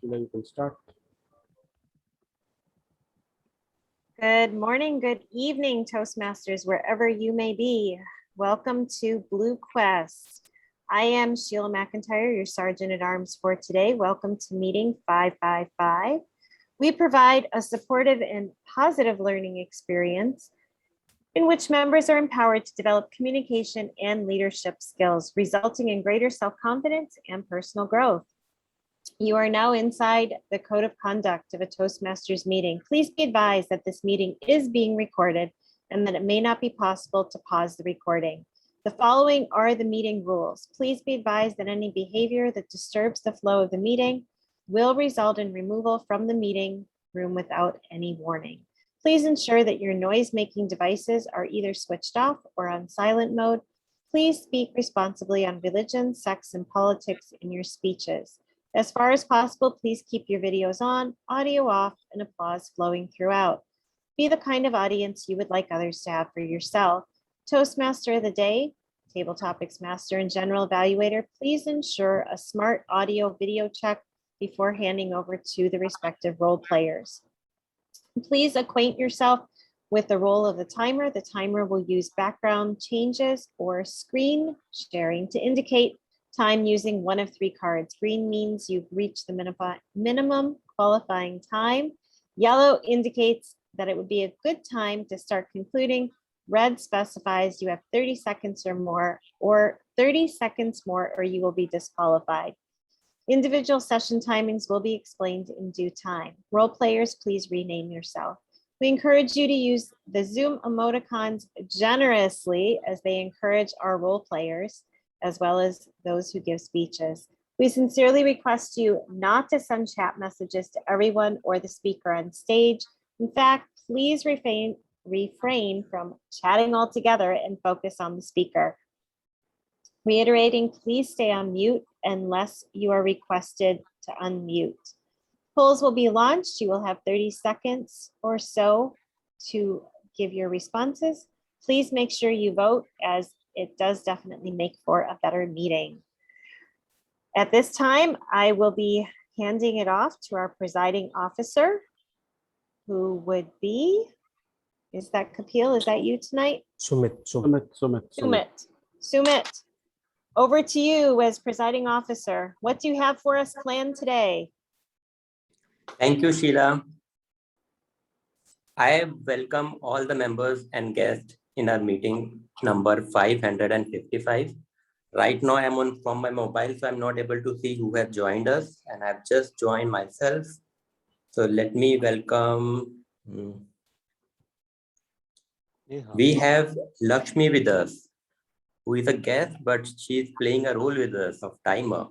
Sheila, you can start. Good morning, good evening, Toastmasters, wherever you may be. Welcome to Blue Quest. I am Sheila McIntyre, your Sergeant at Arms for today. Welcome to meeting 555. We provide a supportive and positive learning experience in which members are empowered to develop communication and leadership skills, resulting in greater self-confidence and personal growth. You are now inside the code of conduct of a Toastmasters meeting. Please be advised that this meeting is being recorded and that it may not be possible to pause the recording. The following are the meeting rules. Please be advised that any behavior that disturbs the flow of the meeting will result in removal from the meeting room without any warning. Please ensure that your noise-making devices are either switched off or on silent mode. Please speak responsibly on religion, sex, and politics in your speeches. As far as possible, please keep your videos on, audio off, and applause flowing throughout. Be the kind of audience you would like others to have for yourself. Toastmaster of the day, Table Topics Master, and General Evaluator, please ensure a smart audio video check before handing over to the respective role players. Please acquaint yourself with the role of the timer. The timer will use background changes or screen sharing to indicate time using one of three cards. Green means you've reached the minimum qualifying time. Yellow indicates that it would be a good time to start concluding. Red specifies you have 30 seconds or more, or 30 seconds more, or you will be disqualified. Individual session timings will be explained in due time. Role players, please rename yourself. We encourage you to use the Zoom emoticons generously as they encourage our role players, as well as those who give speeches. We sincerely request you not to send chat messages to everyone or the speaker on stage. In fact, please refrain from chatting altogether and focus on the speaker. Reiterating, please stay on mute unless you are requested to unmute. Polls will be launched. You will have 30 seconds or so to give your responses. Please make sure you vote, as it does definitely make for a better meeting. At this time, I will be handing it off to our presiding officer, who would be, is that Kapil? Is that you tonight? Sumit. Sumit, over to you as presiding officer. What do you have for us planned today? Thank you, Sheila. I welcome all the members and guests in our meeting number 555. Right now I'm from my mobile, so I'm not able to see who has joined us, and I've just joined myself. So let me welcome. We have Lakshmi with us, who is a guest, but she's playing a role with us of timer.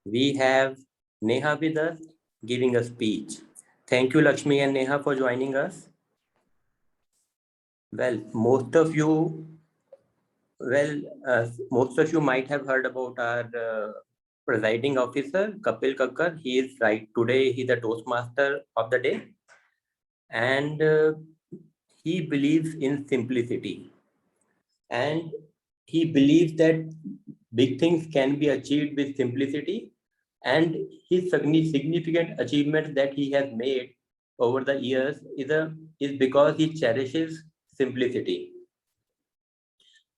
We have Neha with us, giving a speech. Thank you, Lakshmi and Neha, for joining us. Well, most of you might have heard about our presiding officer, Kapil Kakkar. He is today he's a Toastmaster of the day, and he believes in simplicity, and he believes that big things can be achieved with simplicity. And his significant achievements that he has made over the years is because he cherishes simplicity.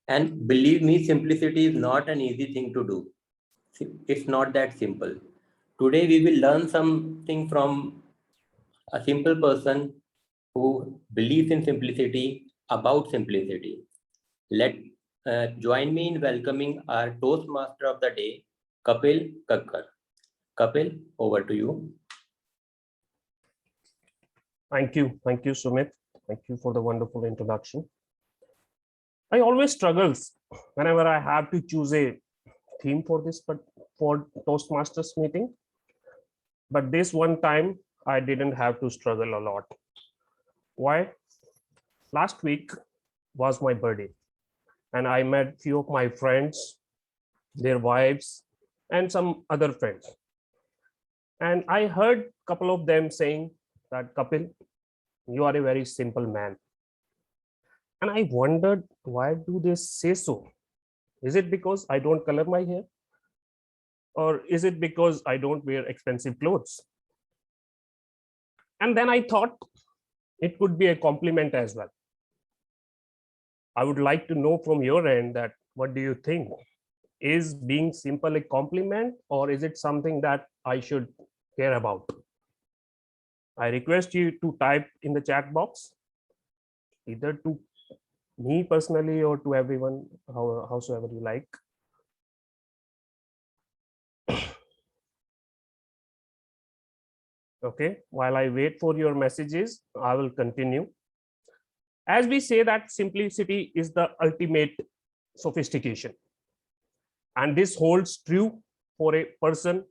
And believe me, simplicity is not an easy thing to do. It's not that simple. Today we will learn something from a simple person who believes in simplicity, about simplicity. Join me in welcoming our Toastmaster of the day, Kapil Kakkar. Kapil, over to you. Thank you, Sumit. Thank you for the wonderful introduction. I always struggle whenever I have to choose a theme for this, but for Toastmasters meeting. But this one time I didn't have to struggle a lot. Why? Last week was my birthday, and I met few of my friends, their wives, and some other friends. And I heard a couple of them saying that, Kapil, you are a very simple man. And I wondered, why do they say so? Is it because I don't color my hair? Or is it because I don't wear expensive clothes? And then I thought it could be a compliment as well. I would like to know from your end that what do you think? Is being simple a compliment, or is it something that I should care about? I request you to type in the chat box, either to me personally or to everyone, howsoever you like. Okay, while I wait for your messages, I will continue. As we say that simplicity is the ultimate sophistication. And this holds true for a person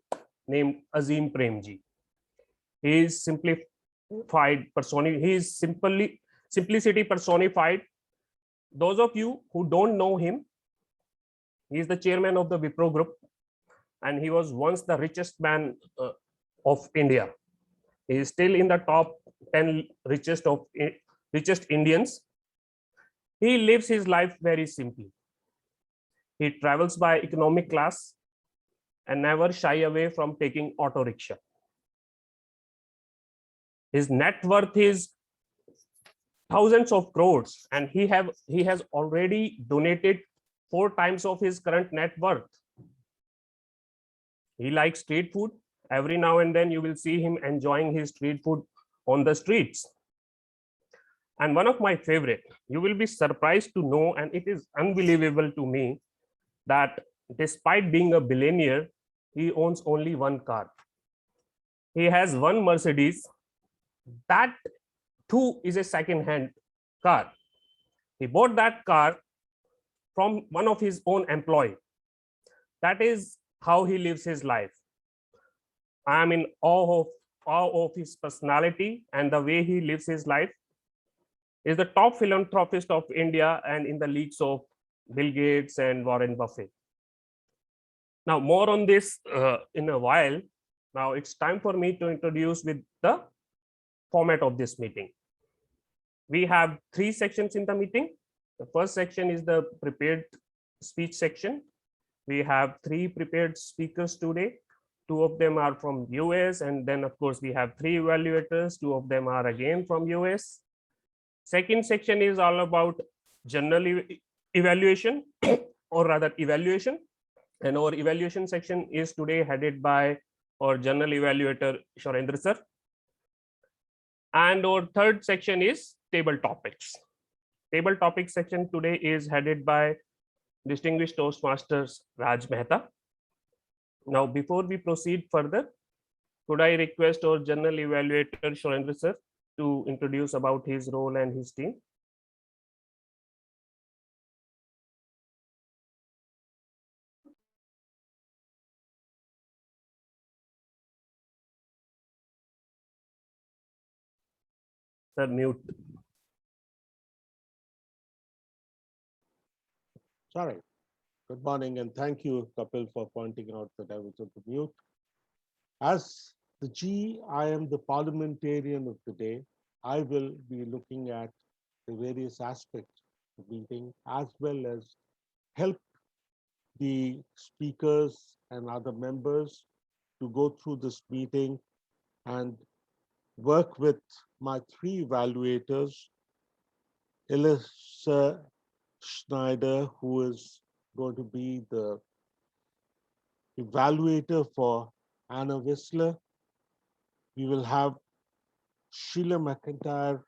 named Azim Premji. He is he is simplicity personified. Those of you who don't know him, he is the chairman of the Wipro Group, and he was once the richest man of India. He is still in the top 10 richest Indians. He lives his life very simply. He travels by economic class and never shy away from taking auto rickshaw. His net worth is thousands of crores, and he has already donated 4 times of his current net worth. He likes street food. Every now and then you will see him enjoying his street food on the streets. And one of my favorite, you will be surprised to know, and it is unbelievable to me, that despite being a billionaire, he owns only one car. He has one Mercedes. That too is a second-hand car. He bought that car from one of his own employee. That is how he lives his life. I am in awe of his personality and the way he lives his life. He is the top philanthropist of India and in the leagues of Bill Gates and Warren Buffett. Now, more on this in a while. Now it's time for me to introduce with the format of this meeting. We have 3 sections in the meeting. The first section is the prepared speech section. We have 3 prepared speakers today. 2 of them are from US, and then of course we have 3 evaluators. 2 of them are again from US. Second section is all about general evaluation or rather evaluation, and our evaluation section is today headed by our general evaluator Shorendra sir. And our third section is table topics. Table topics section today is headed by distinguished Toastmasters Raj Mehta. Now, before we proceed further, could I request our general evaluator Shorendra sir to introduce about his role and his team? Sir, mute. Sorry. Good morning, and thank you, Kapil, for pointing out that I was on the mute. As the G, I am the parliamentarian of the day. I will be looking at the various aspects of the meeting, as well as help the speakers and other members to go through this meeting and work with my 3 evaluators, Elissa Schneider, who is going to be the evaluator for Anna Whistler. We will have Sheila McIntyre,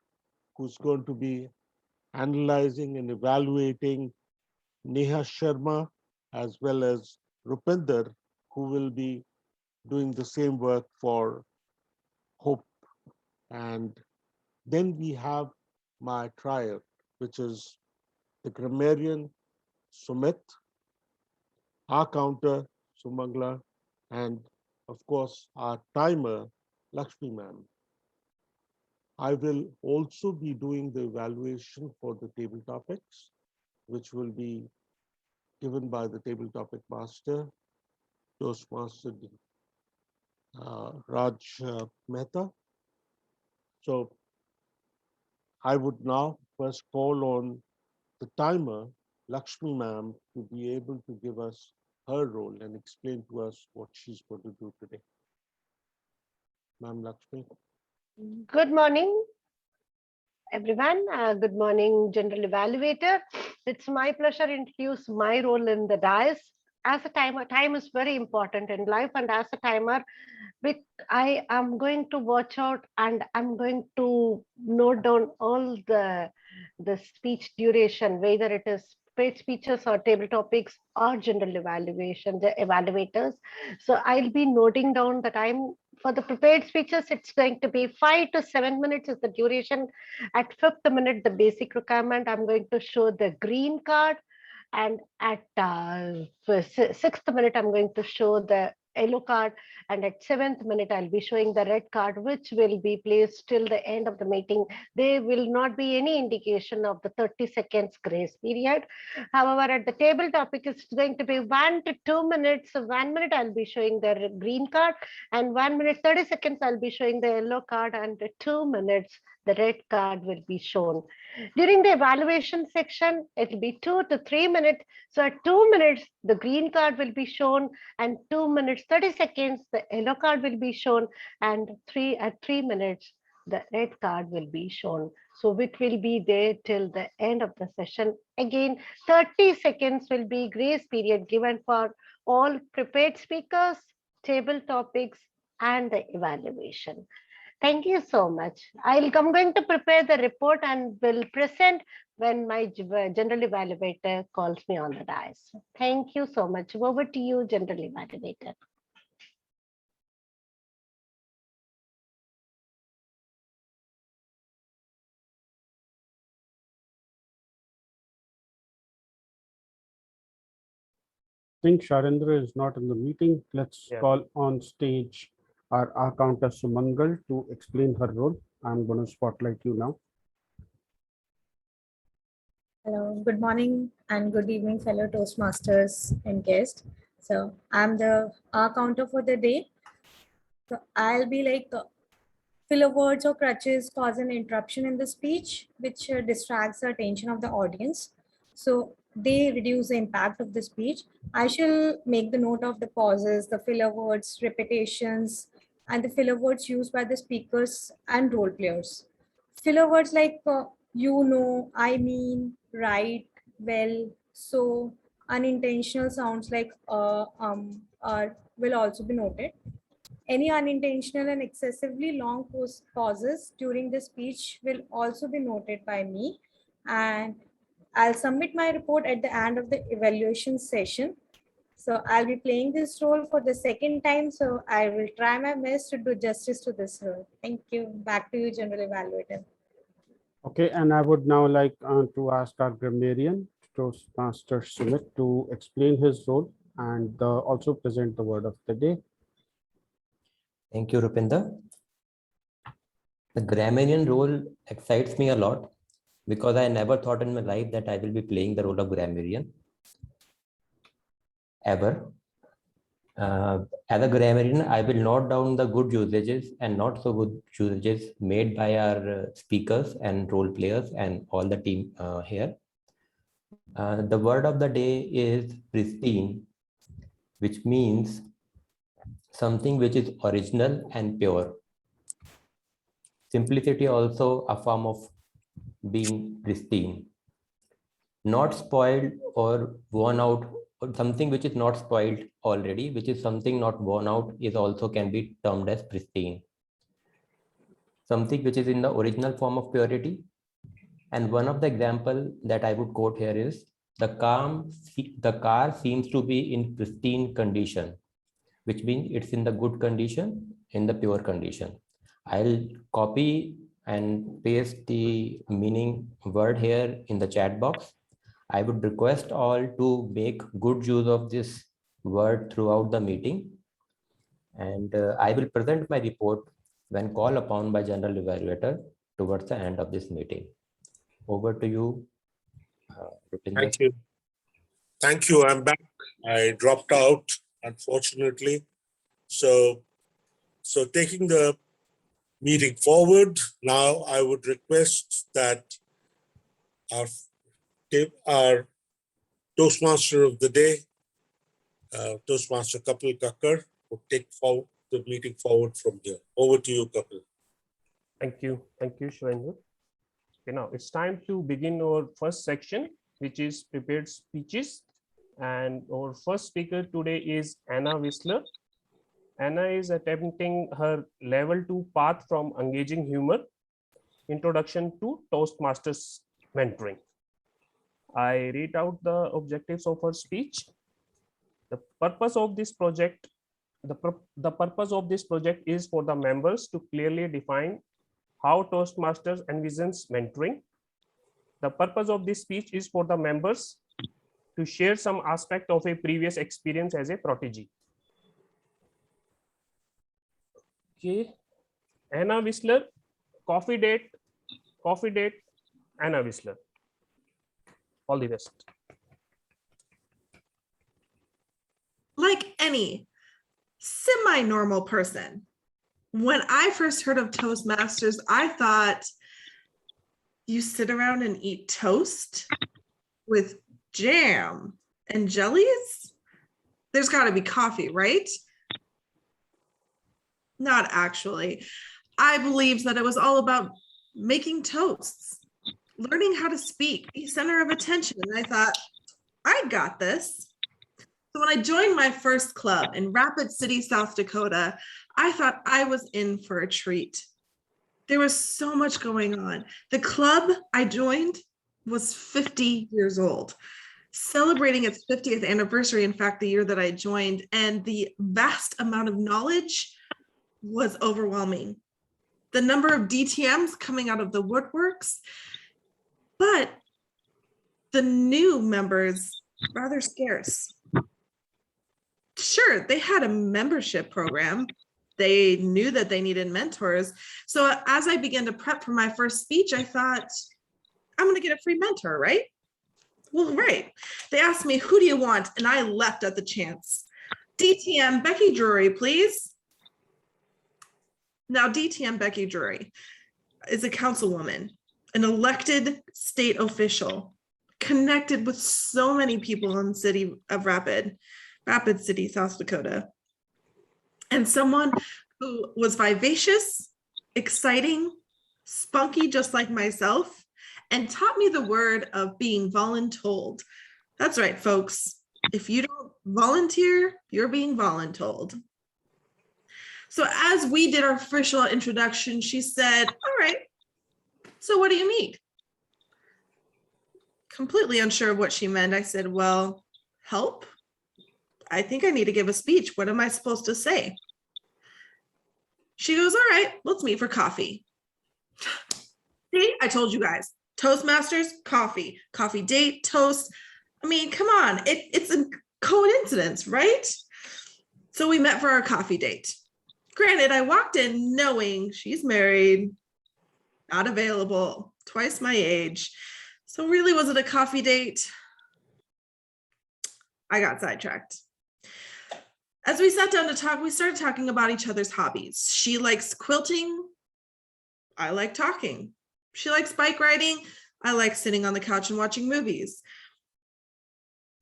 who's going to be analyzing and evaluating Neha Sharma, as well as Rupinder, who will be doing the same work for Hope. And then we have my triad, which is the grammarian Sumit, our counter Sumangla, and of course our timer Lakshmi ma'am. I will also be doing the evaluation for the table topics, which will be given by the table topic master, Toastmaster Raj Mehta. So I would now first call on the timer, Lakshmi ma'am, to be able to give us her role and explain to us what she's going to do today. Ma'am Lakshmi. Good morning, everyone. Good morning, General Evaluator. It's my pleasure to introduce my role in the dais. As a timer, time is very important in life, and as a timer, I am going to watch out and I'm going to note down all the speech duration, whether it is paid speeches or table topics or general evaluation, the evaluators. So I'll be noting down the time. For the prepared speeches, it's going to be 5 to 7 minutes is the duration. At 5th minute, the basic requirement, I'm going to show the green card. And at 6th minute, I'm going to show the yellow card. And at 7th minute, I'll be showing the red card, which will be placed till the end of the meeting. There will not be any indication of the 30 seconds grace period. However, at the table topic, it's going to be 1 to 2 minutes. So 1 minute, I'll be showing the green card, and 1 minute, 30 seconds, I'll be showing the yellow card, and 2 minutes, the red card will be shown. During the evaluation section, it will be 2 to 3 minutes. So at 2 minutes, the green card will be shown, and 2 minutes, 30 seconds, the yellow card will be shown, and at 3 minutes, the red card will be shown. So it will be there till the end of the session. Again, 30 seconds will be grace period given for all prepared speakers, table topics, and the evaluation. Thank you so much. I'm going to prepare the report and will present when my general evaluator calls me on the dais. Thank you so much. Over to you, general evaluator. I think Sharendra is not in the meeting. Let's Yeah. call on stage our accountant Sumangal to explain her role. I'm going to spotlight you now. Hello, good morning and good evening, fellow Toastmasters and guests. So I'm the counter for the day. So I'll be like filler words or crutches cause an interruption in the speech, which distracts the attention of the audience. So they reduce the impact of the speech. I shall make the note of the pauses, the filler words, repetitions, and the filler words used by the speakers and role players. Filler words like you know, I mean, right, well, so, unintentional sounds like will also be noted. Any unintentional and excessively long pauses during the speech will also be noted by me, and I'll submit my report at the end of the evaluation session. So I'll be playing this role for the second time, so I will try my best to do justice to this role. Thank you. Back to you, General Evaluator. Okay, and I would now like to ask our grammarian, Toastmaster Sumit, to explain his role and also present the word of the day. Thank you, Rupinder. The grammarian role excites me a lot because I never thought in my life that I will be playing the role of grammarian ever. As a grammarian, I will note down the good usages and not so good usages made by our speakers and role players and all the team here. The word of the day is pristine, which means something which is original and pure. Simplicity also a form of being pristine. Not spoiled or worn out, or something which is not spoiled already, which is something not worn out, is also can be termed as pristine. Something which is in the original form of purity. And one of the example that I would quote here is the car seems to be in pristine condition, which means it's in the good condition, in the pure condition. I'll copy and paste the meaning word here in the chat box. I would request all to make good use of this word throughout the meeting. And I will present my report when called upon by General Evaluator towards the end of this meeting. Over to you, Rupinder. Thank you. Thank you. I'm back. I dropped out, unfortunately. So taking the meeting forward, now I would request that our Toastmaster of the day, Toastmaster Kapil Kakkar would take forward the meeting forward from here. Over to you, Kapil. Thank you, Shivendra. Okay, now it's time to begin our first section, which is prepared speeches. And our first speaker today is Anna Whistler. Anna is attempting her level 2 path from engaging humor, introduction to Toastmasters mentoring. I read out the objectives of her speech. The purpose of this project, the purpose of this project is for the members to clearly define how Toastmasters envisions mentoring. The purpose of this speech is for the members to share some aspect of a previous experience as a protege. Okay, Anna Whistler, coffee date, Anna Whistler. All the best. Like any semi-normal person, when I first heard of Toastmasters, I thought you sit around and eat toast with jam and jellies. There's got to be coffee, right? Not actually. I believed that it was all about making toasts, learning how to speak, be center of attention. And I thought, I got this. So when I joined my first club in Rapid City, South Dakota, I thought I was in for a treat. There was so much going on. The club I joined was 50 years old, celebrating its 50th anniversary, in fact, the year that I joined, and the vast amount of knowledge was overwhelming. The number of DTMs coming out of the woodworks, but the new members rather scarce. Sure, they had a membership program. They knew that they needed mentors. So as I began to prep for my first speech, I thought, I'm going to get a free mentor, right? Well, right. They asked me, who do you want? And I leapt at the chance. DTM Becky Drury, please. Now, DTM Becky Drury is a councilwoman, an elected state official, connected with so many people in the city of Rapid City, South Dakota, and someone who was vivacious, exciting, spunky, just like myself, and taught me the word of being voluntold. That's right, folks. If you don't volunteer, you're being voluntold. So as we did our official introduction, she said, all right, so what do you need? Completely unsure of what she meant. I said, well, help. I think I need to give a speech. What am I supposed to say? She goes, all right, let's meet for coffee. See, I told you guys, Toastmasters, coffee date, toast. I mean, come on, it's a coincidence, right? So we met for our coffee date. Granted, I walked in knowing she's married, not available, twice my age. So really, was it a coffee date? I got sidetracked. As we sat down to talk, we started talking about each other's hobbies. She likes quilting. I like talking. She likes bike riding. I like sitting on the couch and watching movies.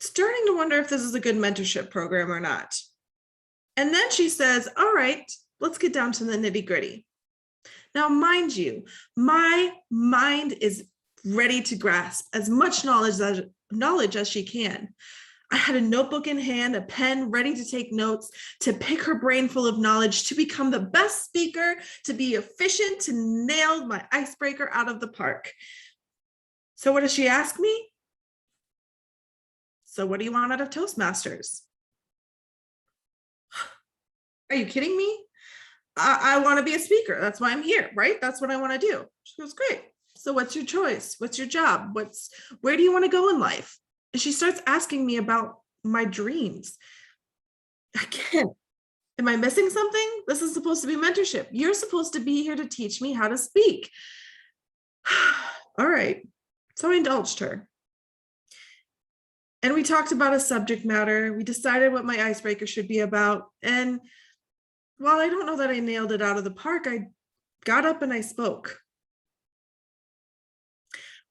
Starting to wonder if this is a good mentorship program or not. And then she says, all right, let's get down to the nitty-gritty. Now, mind you, my mind is ready to grasp as much knowledge as she can. I had a notebook in hand, a pen ready to take notes, to pick her brain full of knowledge, to become the best speaker, to be efficient, to nail my icebreaker out of the park. So what does she ask me? So what do you want out of Toastmasters? Are you kidding me? I want to be a speaker. That's why I'm here, right? That's what I want to do. She goes, great. So what's your choice? What's your job? Where do you want to go in life? And she starts asking me about my dreams. Again, am I missing something? This is supposed to be mentorship. You're supposed to be here to teach me how to speak. All right. So I indulged her. And we talked about a subject matter. We decided what my icebreaker should be about. And while I don't know that I nailed it out of the park, I got up and I spoke.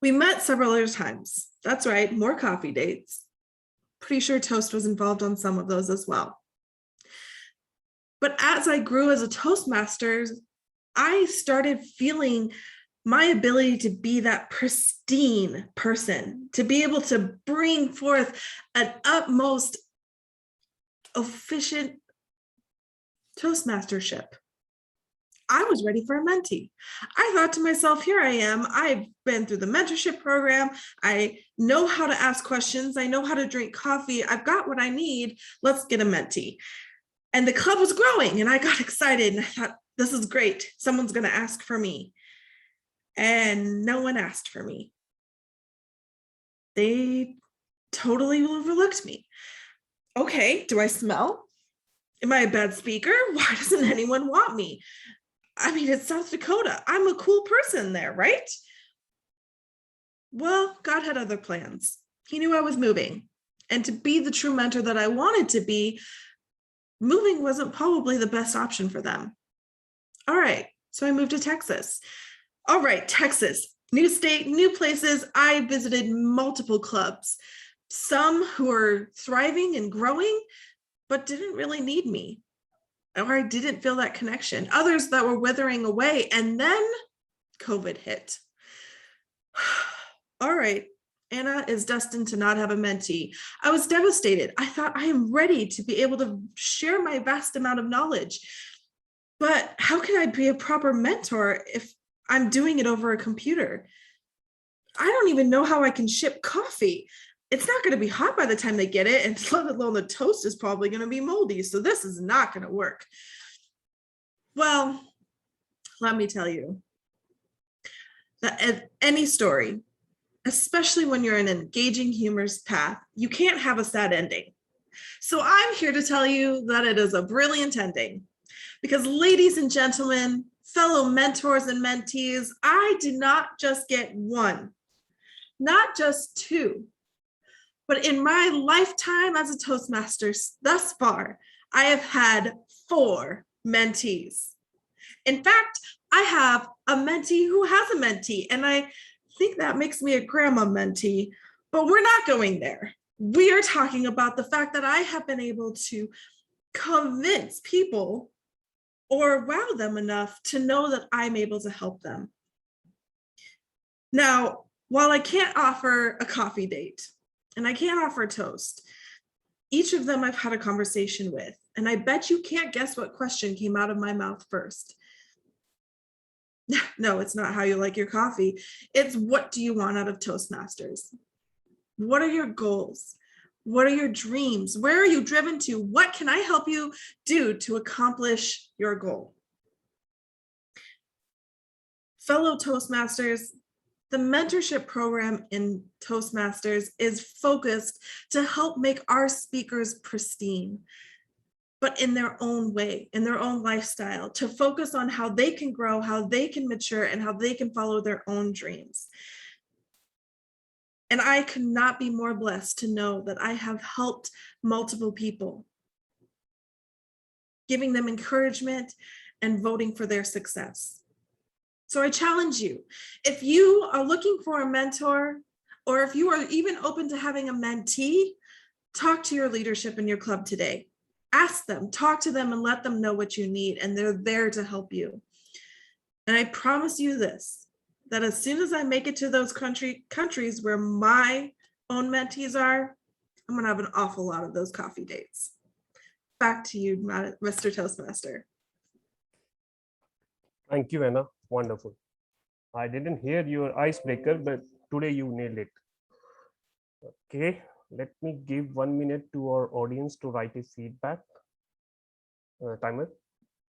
We met several other times. That's right, more coffee dates. Pretty sure Toast was involved on some of those as well. But as I grew as a Toastmaster, I started feeling my ability to be that pristine person, to be able to bring forth an utmost efficient Toastmastership. I was ready for a mentee. I thought to myself, here I am. I've been through the mentorship program. I know how to ask questions. I know how to drink coffee. I've got what I need. Let's get a mentee. And the club was growing and I got excited and I thought, this is great. Someone's going to ask for me. And no one asked for me. They totally overlooked me. Okay, do I smell? Am I a bad speaker? Why doesn't anyone want me? I mean, it's South Dakota. I'm a cool person there, right? Well, God had other plans. He knew I was moving. And to be the true mentor that I wanted to be, moving wasn't probably the best option for them. All right, so I moved to Texas. All right, Texas, new state, new places. I visited multiple clubs, some who are thriving and growing, but didn't really need me, or I didn't feel that connection. Others that were withering away, and then COVID hit. All right, Anna is destined to not have a mentee. I was devastated. I thought I am ready to be able to share my vast amount of knowledge, but how can I be a proper mentor if I'm doing it over a computer? I don't even know how I can ship coffee. It's not going to be hot by the time they get it, and let alone the toast is probably going to be moldy. So this is not going to work. Well, let me tell you that any story, especially when you're in an engaging, humorous path, you can't have a sad ending. So I'm here to tell you that it is a brilliant ending. Because ladies and gentlemen, fellow mentors and mentees, I did not just get one, not just two, but in my lifetime as a Toastmaster thus far, I have had 4 mentees. In fact, I have a mentee who has a mentee, and I think that makes me a grandma mentee, but we're not going there. We are talking about the fact that I have been able to convince people or wow them enough to know that I'm able to help them. Now, while I can't offer a coffee date and I can't offer a toast, each of them I've had a conversation with, and I bet you can't guess what question came out of my mouth first. No, it's not how you like your coffee. It's what do you want out of Toastmasters? What are your goals? What are your dreams? Where are you driven to? What can I help you do to accomplish your goal? Fellow Toastmasters, the mentorship program in Toastmasters is focused to help make our speakers pristine, but in their own way, in their own lifestyle, to focus on how they can grow, how they can mature, and how they can follow their own dreams. And I could not be more blessed to know that I have helped multiple people, giving them encouragement and voting for their success. So I challenge you, if you are looking for a mentor, or if you are even open to having a mentee, talk to your leadership in your club today. Ask them, talk to them, and let them know what you need, and they're there to help you. And I promise you this, that as soon as I make it to those countries where my own mentees are, I'm gonna have an awful lot of those coffee dates. Back to you, Mr. Toastmaster. Thank you, Anna. Wonderful. I didn't hear your icebreaker, but today you nailed it. Okay, let me give 1 minute to our audience to write a feedback. Timer,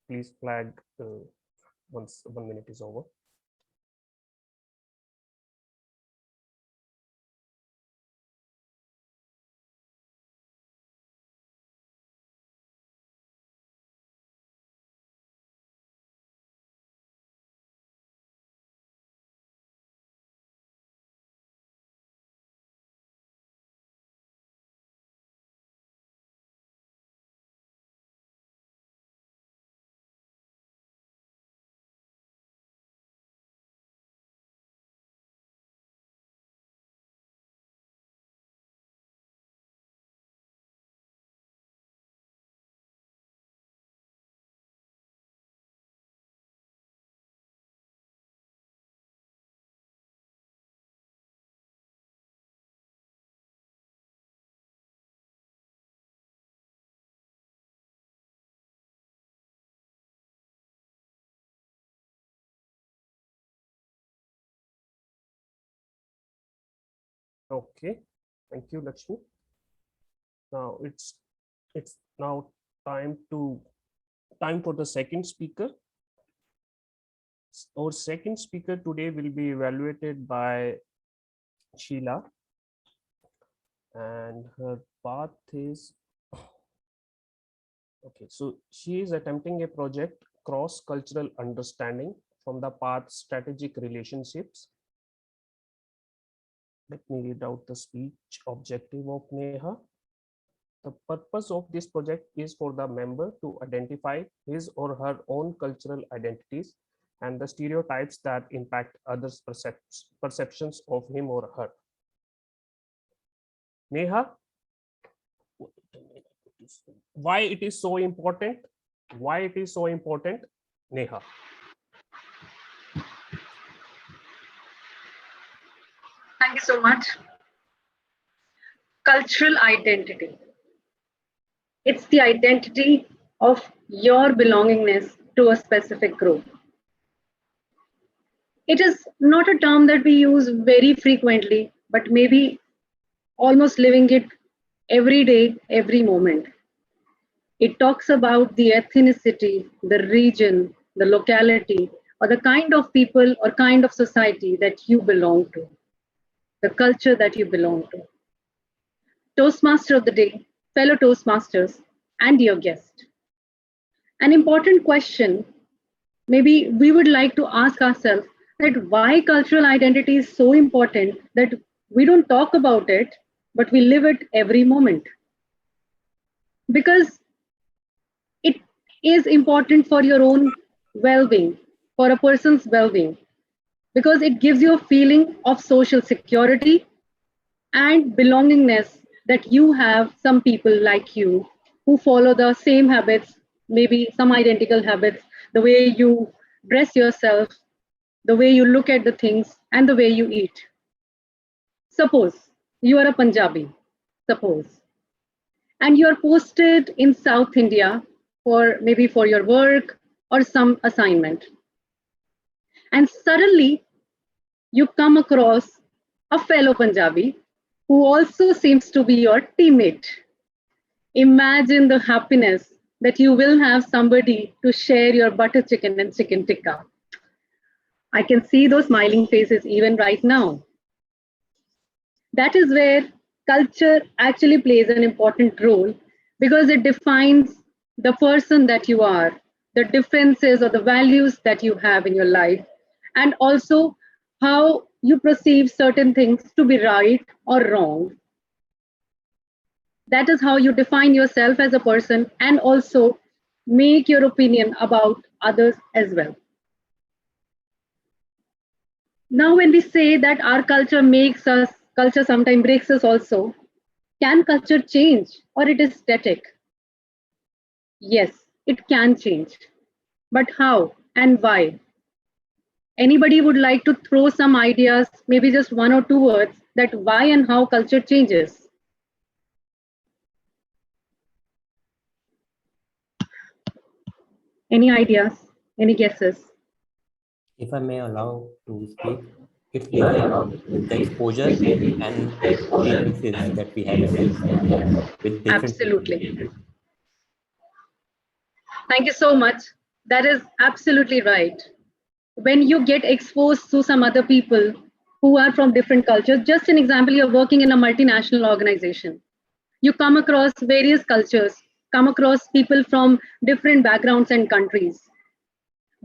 please flag once 1 minute is over. Okay, thank you, Lakshmi. Now it's now time for the second speaker. Our second speaker today will be evaluated by Sheila, and her path is okay. So she is attempting a project cross-cultural understanding from the path strategic relationships. Let me read out the speech objective of Neha. The purpose of this project is for the member to identify his or her own cultural identities and the stereotypes that impact others' perceptions of him or her. Neha, why it is so important? Why it is so important, Neha? Thank you so much. Cultural identity. It's the identity of your belongingness to a specific group. It is not a term that we use very frequently, but maybe almost living it every day, every moment. It talks about the ethnicity, the region, the locality, or the kind of people or kind of society that you belong to, the culture that you belong to. Toastmaster of the day, fellow Toastmasters, and your guest. An important question, maybe we would like to ask ourselves that why cultural identity is so important that we don't talk about it, but we live it every moment. Because it is important for your own well-being, for a person's well-being, because it gives you a feeling of social security and belongingness that you have some people like you who follow the same habits, maybe some identical habits, the way you dress yourself, the way you look at the things, and the way you eat. Suppose you are a Punjabi, suppose, and you are posted in South India for maybe for your work or some assignment. And suddenly you come across a fellow Punjabi who also seems to be your teammate. Imagine the happiness that you will have somebody to share your butter chicken and chicken tikka. I can see those smiling faces even right now. That is where culture actually plays an important role because it defines the person that you are, the differences or the values that you have in your life, and also how you perceive certain things to be right or wrong. That is how you define yourself as a person and also make your opinion about others as well. Now, when we say that our culture makes us, culture sometimes breaks us also, can culture change or it is static? Yes, it can change. But how and why? Anybody would like to throw some ideas, maybe just one or two words, that why and how culture changes? Any ideas? Any guesses? If I may allow to speak, it's because of the exposure and experiences that we have with different Absolutely. people. Thank you so much. That is absolutely right. When you get exposed to some other people who are from different cultures, just an example, you're working in a multinational organization. You come across various cultures, come across people from different backgrounds and countries.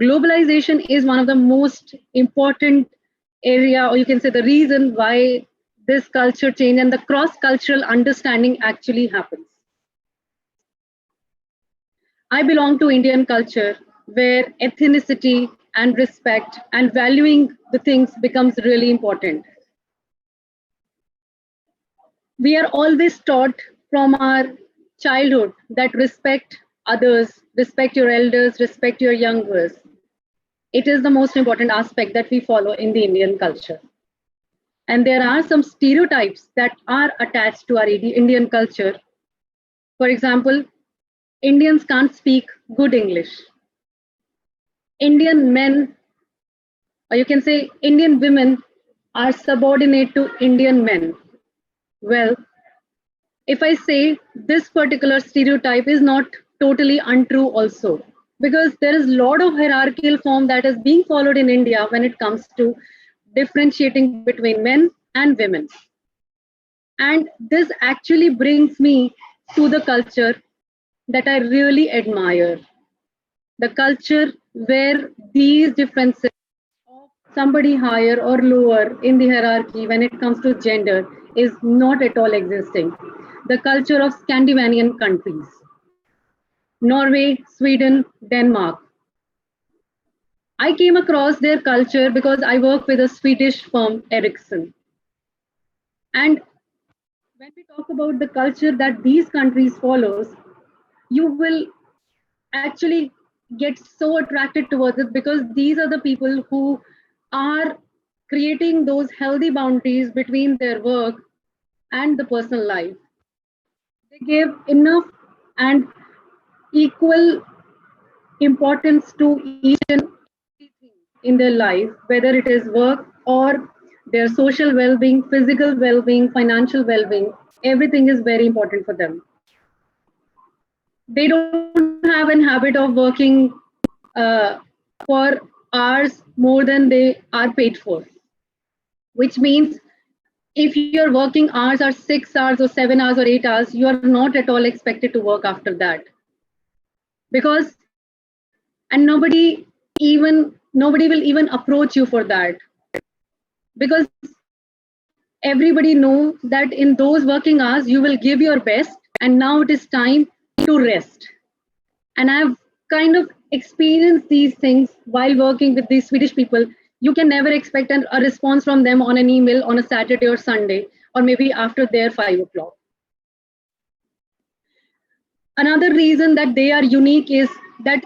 Globalization is one of the most important area, or you can say the reason why this culture change and the cross-cultural understanding actually happens. I belong to Indian culture where ethnicity and respect and valuing the things becomes really important. We are always taught from our childhood that respect others, respect your elders, respect your youngers. It is the most important aspect that we follow in the Indian culture. And there are some stereotypes that are attached to our Indian culture. For example, Indians can't speak good English. Indian men, or you can say Indian women, are subordinate to Indian men. Well, if I say this particular stereotype is not totally untrue also, because there is a lot of hierarchical form that is being followed in India when it comes to differentiating between men and women. And this actually brings me to the culture that I really admire. The culture where these differences, somebody higher or lower in the hierarchy when it comes to gender, is not at all existing. The culture of Scandinavian countries, Norway, Sweden, Denmark. I came across their culture because I work with a Swedish firm, Ericsson. And when we talk about the culture that these countries follows, you will actually get so attracted towards it because these are the people who are creating those healthy boundaries between their work and the personal life. They give enough and equal importance to each and everything in their life, whether it is work or their social well-being, physical well-being, financial well-being. Everything is very important for them. They don't have an habit of working uh, for hours more than they are paid for, which means if your working hours are 6 hours or 7 hours or 8 hours, you are not at all expected to work after that. Because, and nobody will even approach you for that. Because everybody knows that in those working hours, you will give your best, and now it is time to rest. And I've kind of experienced these things while working with these Swedish people. You can never expect a response from them on an email on a Saturday or Sunday, or maybe after their 5 o'clock. Another reason that they are unique is that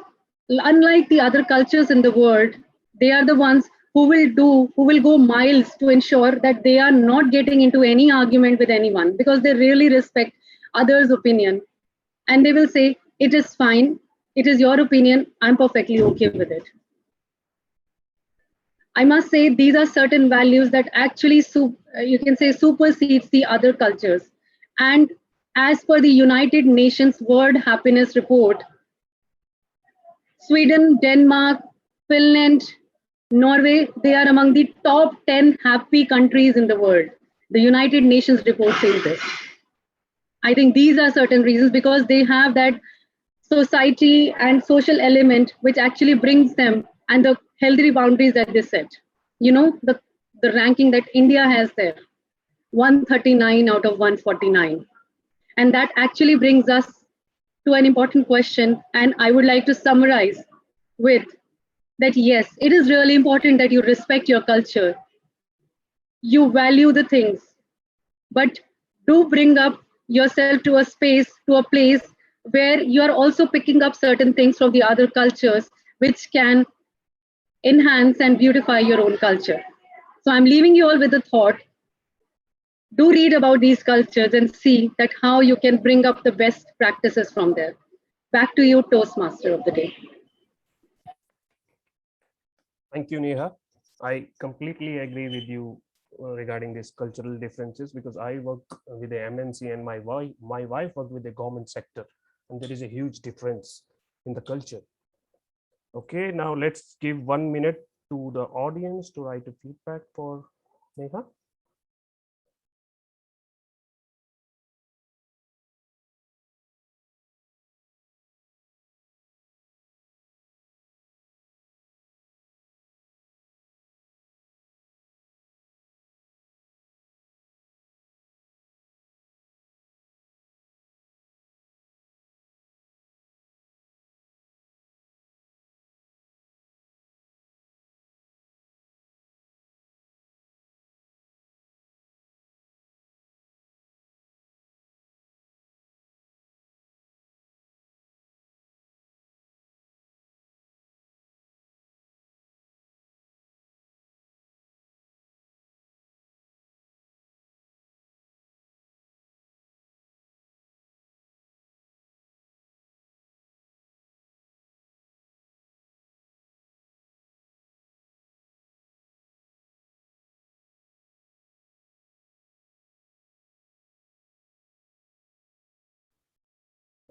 unlike the other cultures in the world, they are the ones who will go miles to ensure that they are not getting into any argument with anyone because they really respect others' opinion. And they will say, it is fine, it is your opinion, I'm perfectly okay with it. I must say these are certain values that actually you can say supersedes the other cultures. And as per the United Nations World Happiness Report, Sweden, Denmark, Finland, Norway, they are among the top 10 happy countries in the world. The United Nations report says this. I think these are certain reasons because they have that society and social element which actually brings them and the healthy boundaries that they set. You know, the ranking that India has there, 139 out of 149. And that actually brings us to an important question. And I would like to summarize with that yes, it is really important that you respect your culture, you value the things, but do bring up yourself to a space, to a place where you are also picking up certain things from the other cultures, which can enhance and beautify your own culture. So I'm leaving you all with a thought. Do read about these cultures and see that how you can bring up the best practices from there. Back to you, Toastmaster of the day. Thank you, Neha. I completely agree with you regarding these cultural differences because I work with the MNC and my wife worked with the government sector, and there is a huge difference in the culture. Okay, now let's give 1 minute to the audience to write a feedback for Neha.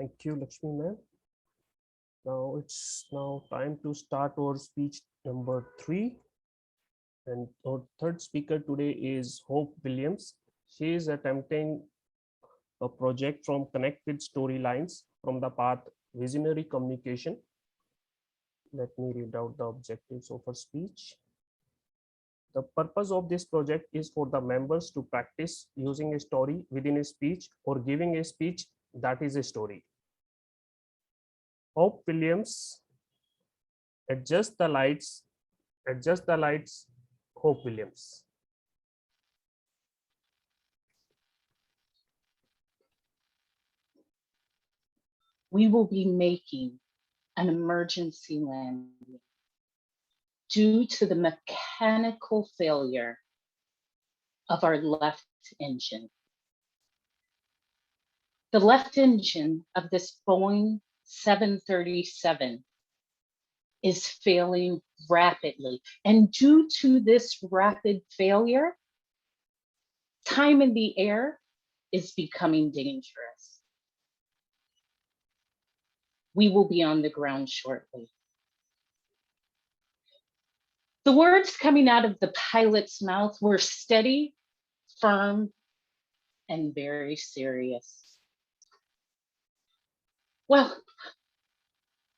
Thank you, Lakshmi ma'am. Now it's now time to start our speech number 3. And our third speaker today is Hope Williams. She is attempting a project from Connected Storylines from the path Visionary Communication. Let me read out the objectives of her speech. The purpose of this project is for the members to practice using a story within a speech or giving a speech that is a story. Hope Williams, adjust the lights, Hope Williams. We will be making an emergency landing due to the mechanical failure of our left engine. The left engine of this Boeing 737 is failing rapidly. And due to this rapid failure, time in the air is becoming dangerous. We will be on the ground shortly. The words coming out of the pilot's mouth were steady, firm, and very serious. Well,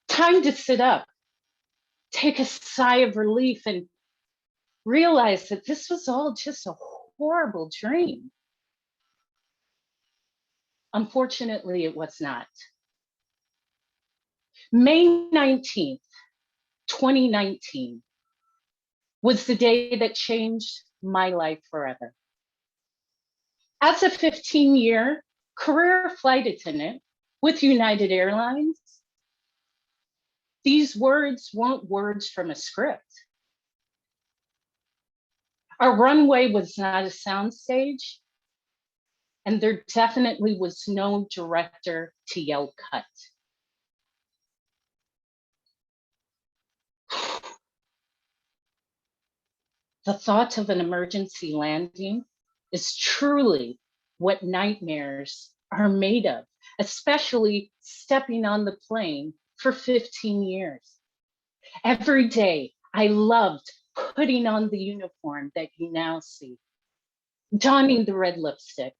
time to sit up, take a sigh of relief, and realize that this was all just a horrible dream. Unfortunately, it was not. May 19th, 2019 was the day that changed my life forever. As a 15-year career flight attendant with United Airlines, these words weren't words from a script. Our runway was not a soundstage, and there definitely was no director to yell cut. The thought of an emergency landing is truly what nightmares are made of, especially stepping on the plane for 15 years. Every day, I loved putting on the uniform that you now see, donning the red lipstick,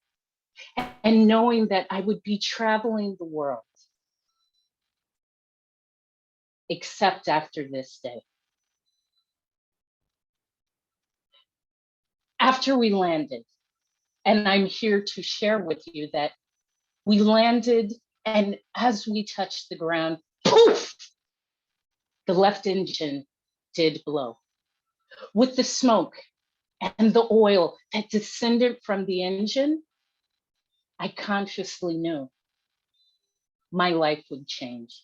and knowing that I would be traveling the world. Except after this day. After we landed, and I'm here to share with you that we landed, and as we touched the ground, poof, the left engine did blow. With the smoke and the oil that descended from the engine, I consciously knew my life would change.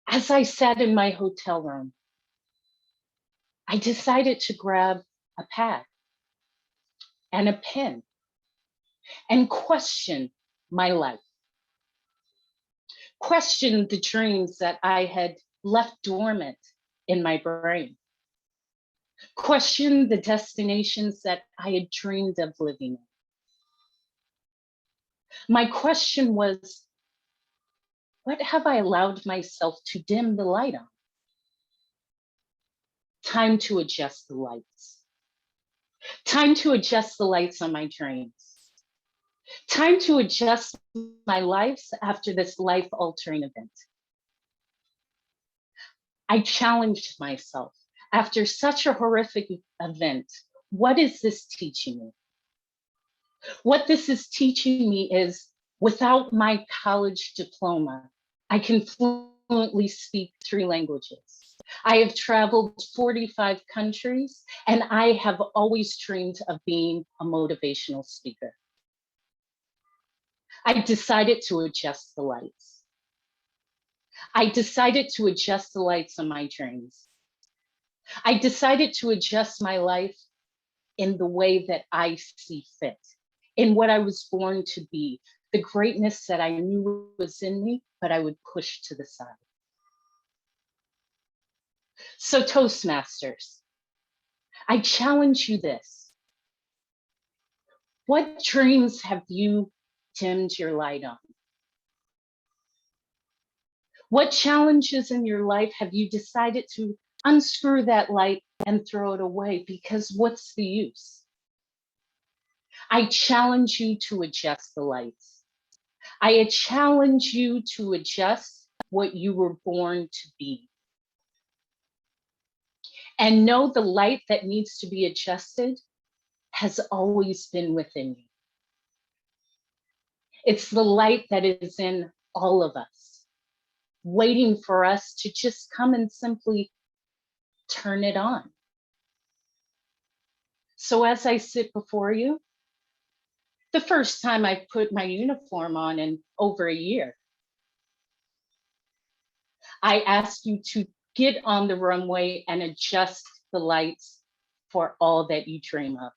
As I sat in my hotel room, I decided to grab a pad and a pen and question my life. Question the dreams that I had left dormant in my brain. Question the destinations that I had dreamed of living in. My question was, what have I allowed myself to dim the light on? Time to adjust the lights. Time to adjust the lights on my dreams. Time to adjust my life after this life-altering event. I challenged myself after such a horrific event. What is this teaching me? What this is teaching me is, without my college diploma, I can fluently speak 3 languages. I have traveled 45 countries, and I have always dreamed of being a motivational speaker. I decided to adjust the lights. I decided to adjust the lights on my dreams. I decided to adjust my life in the way that I see fit, in what I was born to be, the greatness that I knew was in me, but I would push to the side. So Toastmasters, I challenge you this. What dreams have you dimmed your light on? What challenges in your life have you decided to unscrew that light and throw it away? Because what's the use? I challenge you to adjust the lights. I challenge you to adjust what you were born to be. And know the light that needs to be adjusted has always been within you. It's the light that is in all of us, waiting for us to just come and simply turn it on. So as I sit before you, the first time I put my uniform on in over a year, I ask you to get on the runway and adjust the lights for all that you dream of.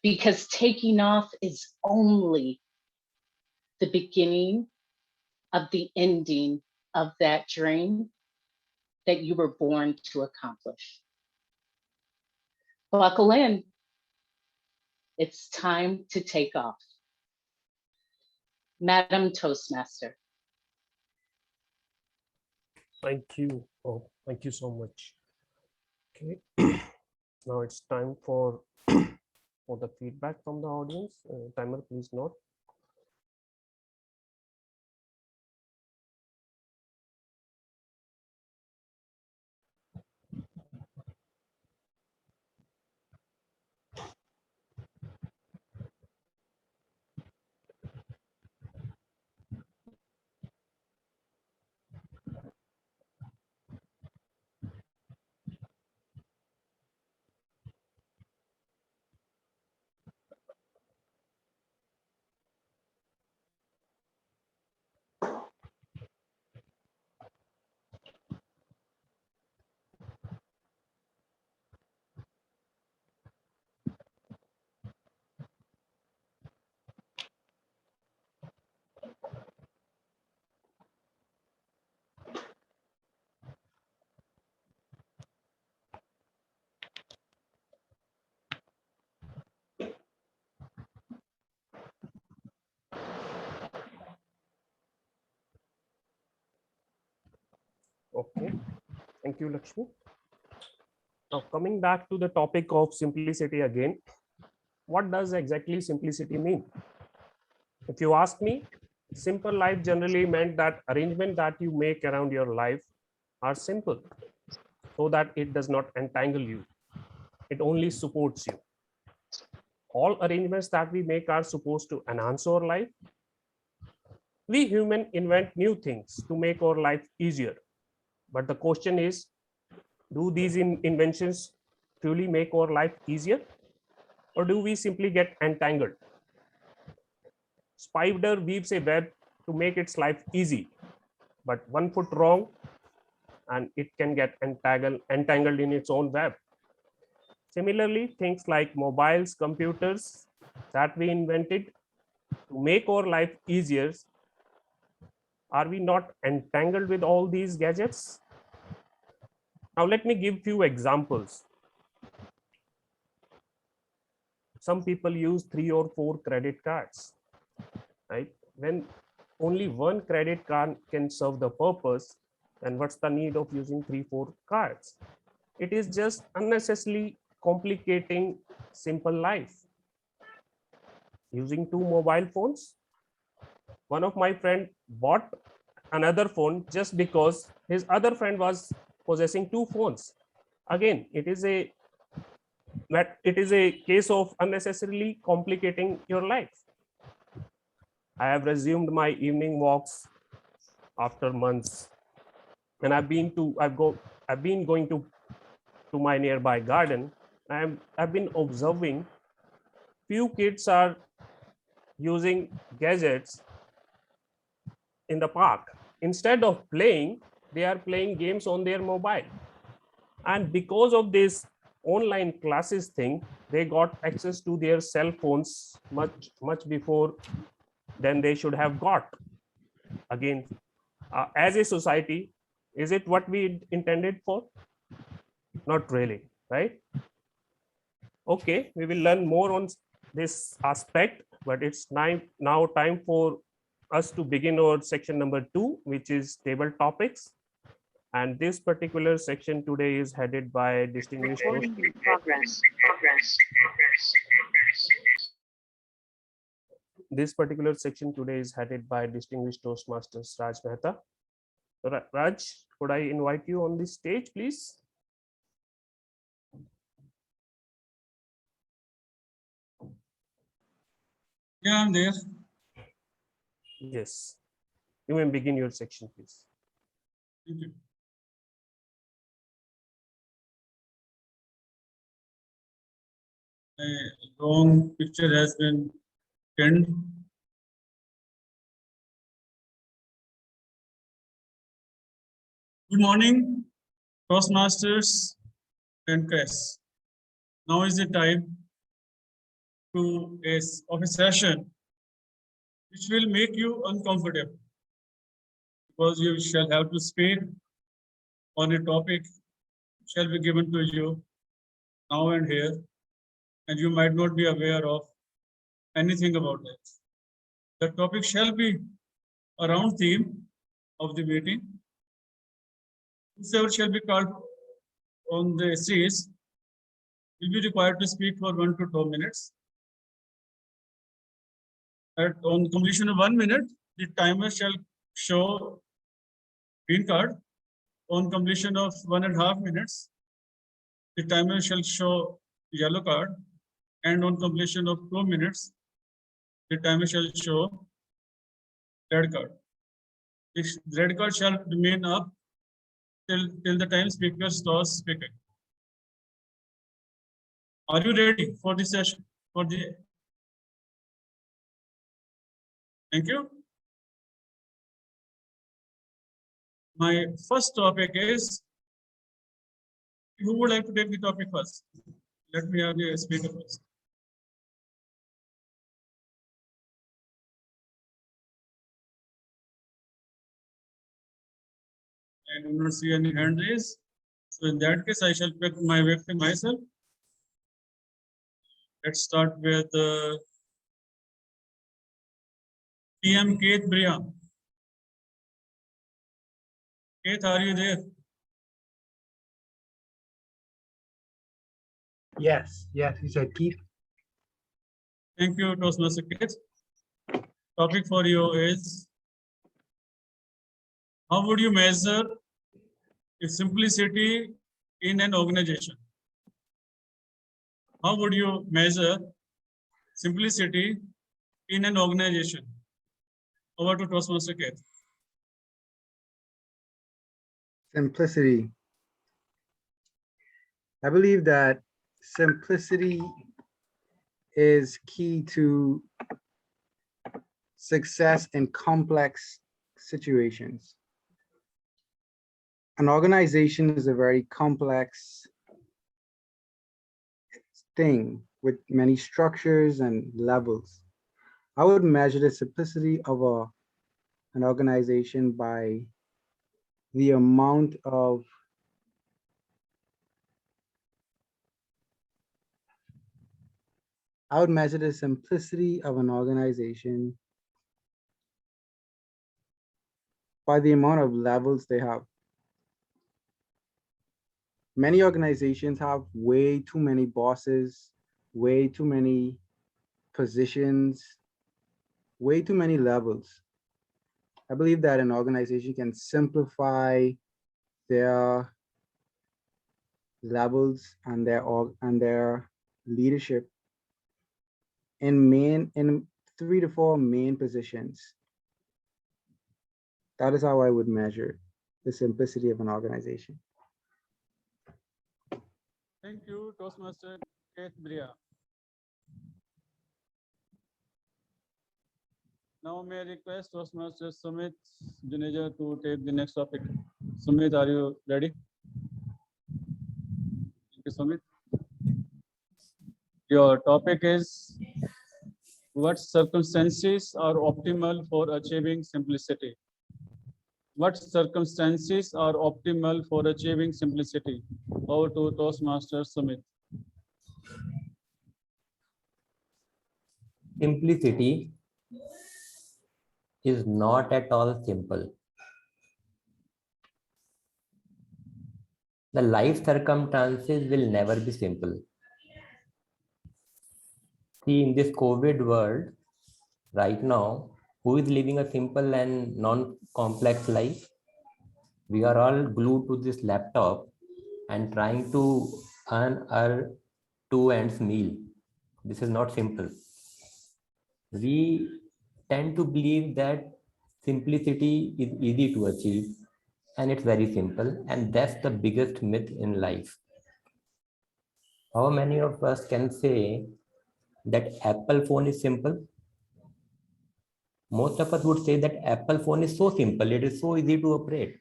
Because taking off is only the beginning of the ending of that dream that you were born to accomplish. Buckle in. It's time to take off. Madam Toastmaster. Thank you. Oh, thank you so much. Okay. Now it's time for the feedback from the audience. Timer, please note. Okay, thank you, Lakshmi. Now, coming back to the topic of simplicity again, what does exactly simplicity mean? If you ask me, simple life generally meant that arrangement that you make around your life are simple so that it does not entangle you. It only supports you. All arrangements that we make are supposed to enhance our life. We humans invent new things to make our life easier. But the question is, do these inventions truly make our life easier? Or do we simply get entangled? Spider weaves a web to make its life easy, but 1 foot wrong and it can get entangled in its own web. Similarly, things like mobiles, computers that we invented to make our life easier, are we not entangled with all these gadgets? Now let me give few examples. Some people use 3 or 4 credit cards, right? When only one credit card can serve the purpose, then what's the need of using 3, 4 cards? It is just unnecessarily complicating simple life. Using 2 mobile phones. One of my friend bought another phone just because his other friend was possessing 2 phones. Again, it is a case of unnecessarily complicating your life. I have resumed my evening walks after months, and I've been going to my nearby garden. I've been observing few kids are using gadgets in the park. Instead of playing, they are playing games on their mobile. And because of this online classes thing, they got access to their cell phones much before than they should have got. Again, as a society, is it what we intended for? Not really, right? Okay, we will learn more on this aspect but it's now time for us to begin our section number 2, which is table topics. And this particular section today is headed by distinguished This particular section today is headed by distinguished Toastmasters Raj Mehta. Raj, could I invite you on the stage, please? Yeah, I'm there. Yes. You may begin your section, please. Thank you. A long picture has been pinned. Good morning, Toastmasters and guests. Now is the time of a session which will make you uncomfortable, because you shall have to speak on a topic shall be given to you now and here, and you might not be aware of anything about it. The topic shall be around theme of the meeting. Whoever shall be called on the seats will be required to speak for 1 to 2 minutes. On completion of 1 minute, the timer shall show green card. On completion of 1.5 minutes, the timer shall show yellow card. And on completion of 2 minutes, the timer shall show red card. This red card shall remain up till the time speaker stops speaking. Are you ready for the session? Thank you. My first topic is, who would like to take the topic first? Let me have the speaker first. I do not see any hand raised. So in that case, I shall pick my victim myself. Let's start with PM Keith Bria. Keith, are you there? Yes, he said Keith. Thank you, Toastmaster Keith. Topic for you is, how would you measure simplicity in an organization? How would you measure simplicity in an organization? Over to Toastmaster Keith. Simplicity. I believe that simplicity is key to success in complex situations. An organization is a very complex thing with many structures and levels. I would measure the simplicity of an organization by the amount of I would measure the simplicity of an organization by the amount of levels they have. Many organizations have way too many bosses, way too many positions, way too many levels. I believe that an organization can simplify their levels and their leadership in 3 to 4 main positions. That is how I would measure the simplicity of an organization. Thank you, Toastmaster Keith Bria. Now may I request Toastmaster Sumit Juneja to take the next topic. Sumit, are you ready? Thank you, Sumit. Your topic is, what circumstances are optimal for achieving simplicity? What circumstances are optimal for achieving simplicity? Over to Toastmaster Sumit. Simplicity is not at all simple. The life circumstances will never be simple. See, in this COVID world, right now, who is living a simple and non-complex life? We are all glued to this laptop and trying to earn our 2 ends meal. This is not simple. We tend to believe that simplicity is easy to achieve and it's very simple, and that's the biggest myth in life. How many of us can say that Apple phone is simple? Most of us would say that Apple phone is so simple, it is so easy to operate.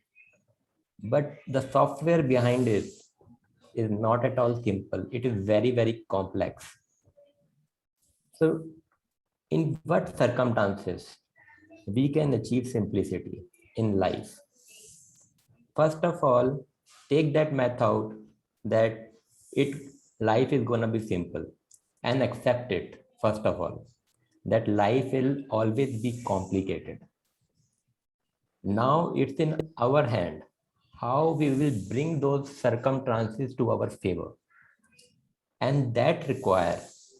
But the software behind it is not at all simple. It is very, very complex. So in what circumstances we can achieve simplicity in life? First of all, take that method that life is going to be simple and accept it. First of all, that life will always be complicated. Now it's in our hand how we will bring those circumstances to our favor. And that requires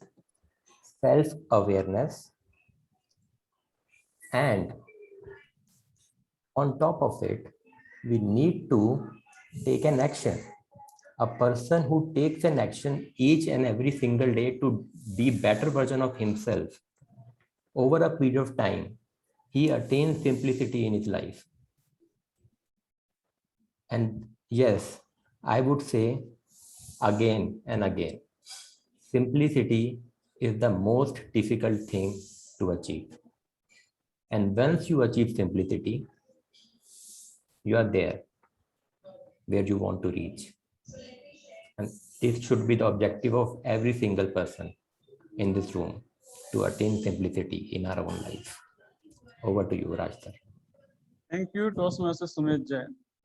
self-awareness, and on top of it, we need to take an action. A person who takes an action each and every single day to be better version of himself, over a period of time, he attains simplicity in his life. And yes, I would say again and again, simplicity is the most difficult thing to achieve. And once you achieve simplicity, you are there where you want to reach. And this should be the objective of every single person in this room, to attain simplicity in our own life. Over to you, Raj sir. Thank you, Toastmaster Sumit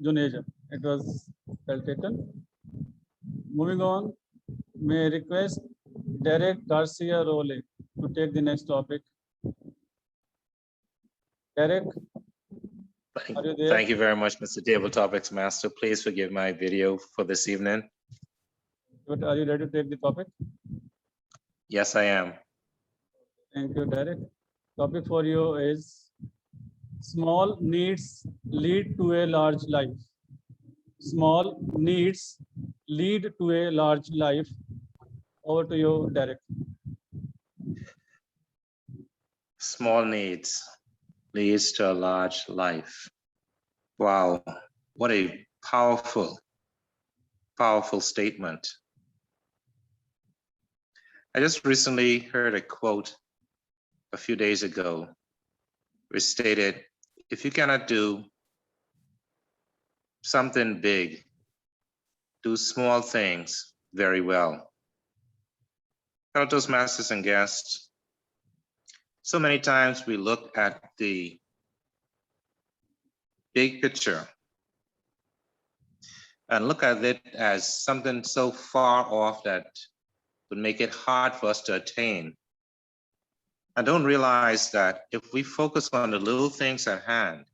Juneja. It was well taken. Moving on, may I request Derek Garcia Role to take the next topic. Derek, are you there? Thank you very much, Mr. Tabletopics Master. Please forgive my video for this evening. But are you ready to take the topic? Yes, I am. Thank you, Derek. Topic for you is small needs lead to a large life. Small needs lead to a large life. Over to you, Derek. Small needs leads to a large life. Wow, what a powerful, powerful statement. I just recently heard a quote a few days ago, which stated, if you cannot do something big, do small things very well. Fellow Toastmasters and guests, so many times we look at the big picture and look at it as something so far off that would make it hard for us to attain. I don't realize that if we focus on the little things at hand,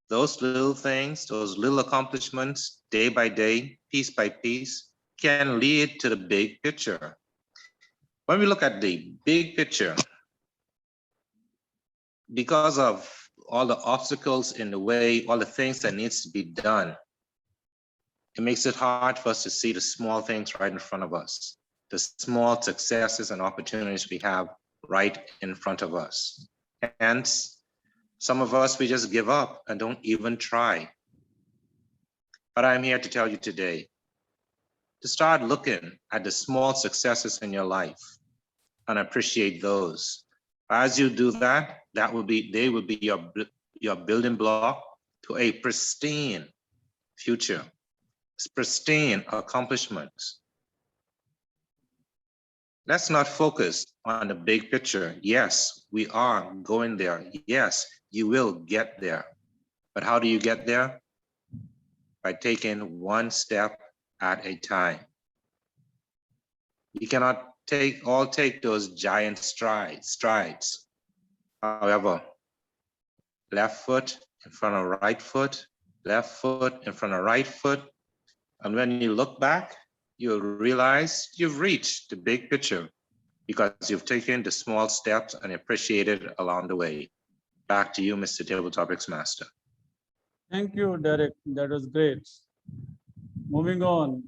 those little things, those little accomplishments, day by day, piece by piece, can lead to the big picture. When we look at the big picture, because of all the obstacles in the way, all the things that needs to be done, it makes it hard for us to see the small things right in front of us, the small successes and opportunities we have right in front of us. And some of us, we just give up and don't even try. But I'm here to tell you today to start looking at the small successes in your life and appreciate those. As you do that, they will be your building block to a pristine future, pristine accomplishments. Let's not focus on the big picture. Yes, we are going there. Yes, you will get there. But how do you get there? By taking one step at a time. You cannot take those giant strides. However, left foot in front of right foot, left foot in front of right foot. And when you look back, you'll realize you've reached the big picture because you've taken the small steps and appreciated along the way. Back to you, Mr. Table Topics Master. Thank you, Derek. That was great. Moving on.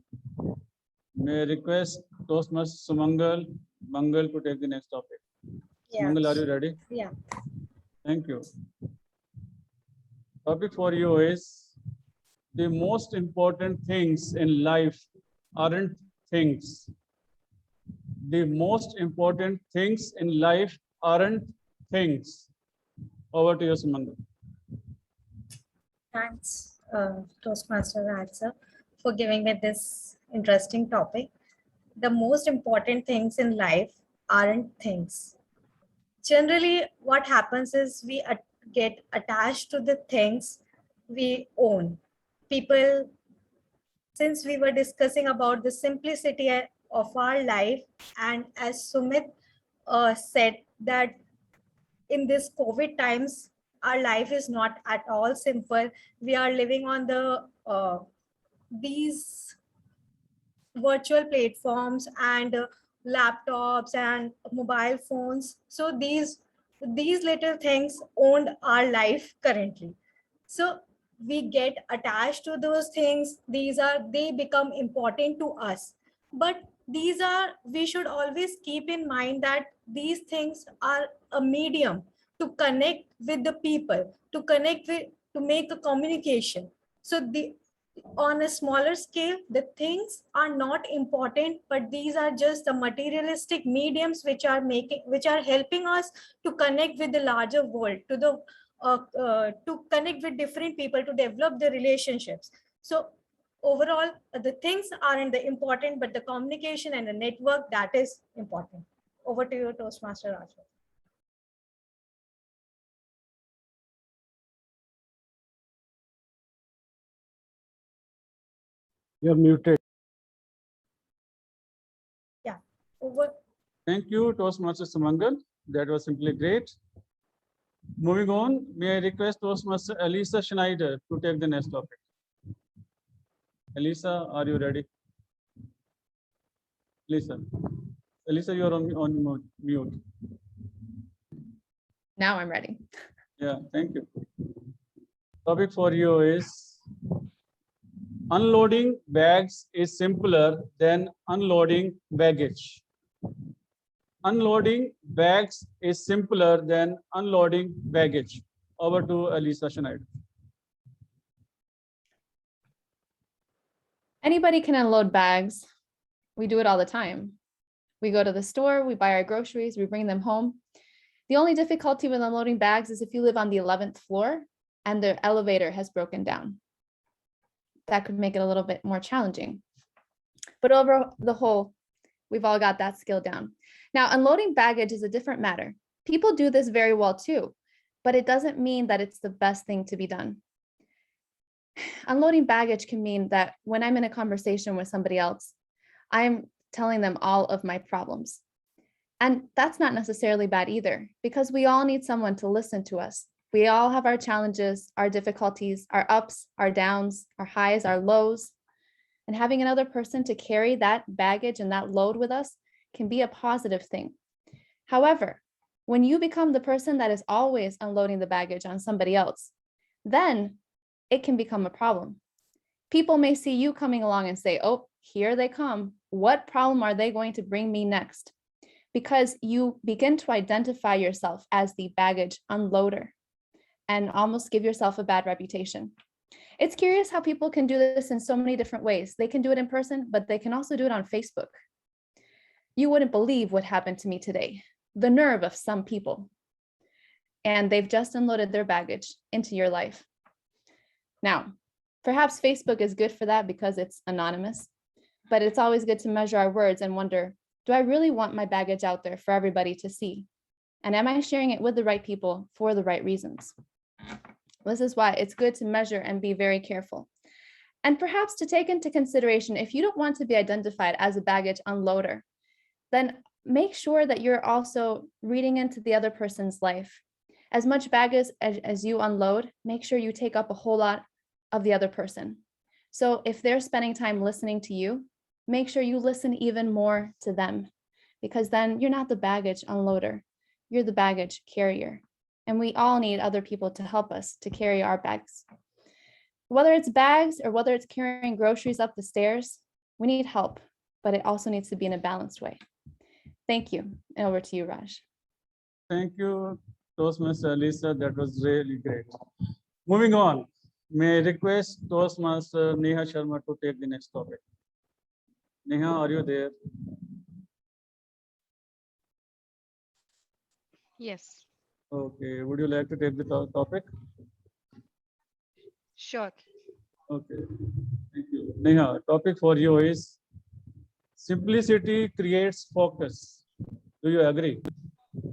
May I request Toastmaster Sumangal to take the next topic. Yeah. Sumangal, are you ready? Yeah. Thank you. Topic for you is the most important things in life aren't things. The most important things in life aren't things. Over to you, Sumangal. Thanks, Toastmaster Ratsa, for giving me this interesting topic. The most important things in life aren't things. Generally, what happens is we get attached to the things we own. People, since we were discussing about the simplicity of our life, and as Sumit said that in this COVID times, our life is not at all simple. We are living on the these virtual platforms and laptops and mobile phones. So these little things owned our life currently. So we get attached to those things. They become important to us. But we should always keep in mind that these things are a medium to connect with the people, to make a communication. So on a smaller scale, the things are not important, but these are just the materialistic mediums which are helping us to connect with the larger world, to connect with different people, to develop the relationships. So overall, the things aren't the important, but the communication and the network, that is important. Over to you, Toastmaster Rajat. You're muted. Yeah, over. Thank you, Toastmaster Sumangal. That was simply great. Moving on, may I request Toastmaster Elisa Schneider to take the next topic. Elisa, are you ready? Elisa, you're on mute. Now I'm ready. Yeah, thank you. Topic for you is unloading bags is simpler than unloading baggage. Unloading bags is simpler than unloading baggage. Over to Elisa Schneider. Anybody can unload bags. We do it all the time. We go to the store, we buy our groceries, we bring them home. The only difficulty with unloading bags is if you live on the 11th floor and the elevator has broken down. That could make it a little bit more challenging. But over the whole, we've all got that skill down. Now, unloading baggage is a different matter. People do this very well too, but it doesn't mean that it's the best thing to be done. Unloading baggage can mean that when I'm in a conversation with somebody else, I'm telling them all of my problems. And that's not necessarily bad either, because we all need someone to listen to us. We all have our challenges, our difficulties, our ups, our downs, our highs, our lows. And having another person to carry that baggage and that load with us can be a positive thing. However, when you become the person that is always unloading the baggage on somebody else, then it can become a problem. People may see you coming along and say, oh, here they come. What problem are they going to bring me next? Because you begin to identify yourself as the baggage unloader and almost give yourself a bad reputation. It's curious how people can do this in so many different ways. They can do it in person, but they can also do it on Facebook. You wouldn't believe what happened to me today. The nerve of some people. And they've just unloaded their baggage into your life. Now, perhaps Facebook is good for that because it's anonymous, but it's always good to measure our words and wonder, do I really want my baggage out there for everybody to see? And am I sharing it with the right people for the right reasons? This is why it's good to measure and be very careful. And perhaps to take into consideration, if you don't want to be identified as a baggage unloader, then make sure that you're also reading into the other person's life. As much baggage as you unload, make sure you take up a whole lot of the other person. So if they're spending time listening to you, make sure you listen even more to them, because then you're not the baggage unloader, you're the baggage carrier. And we all need other people to help us to carry our bags. Whether it's bags or whether it's carrying groceries up the stairs, we need help, but it also needs to be in a balanced way. Thank you. And over to you, Raj. Thank you, Toastmaster Lisa. That was really great. Moving on, may I request Toastmaster Neha Sharma to take the next topic. Neha, are you there? Yes, Okay, would you like to take the topic? sure. Okay, thank you. Neha, topic for you is simplicity creates focus. Do you agree?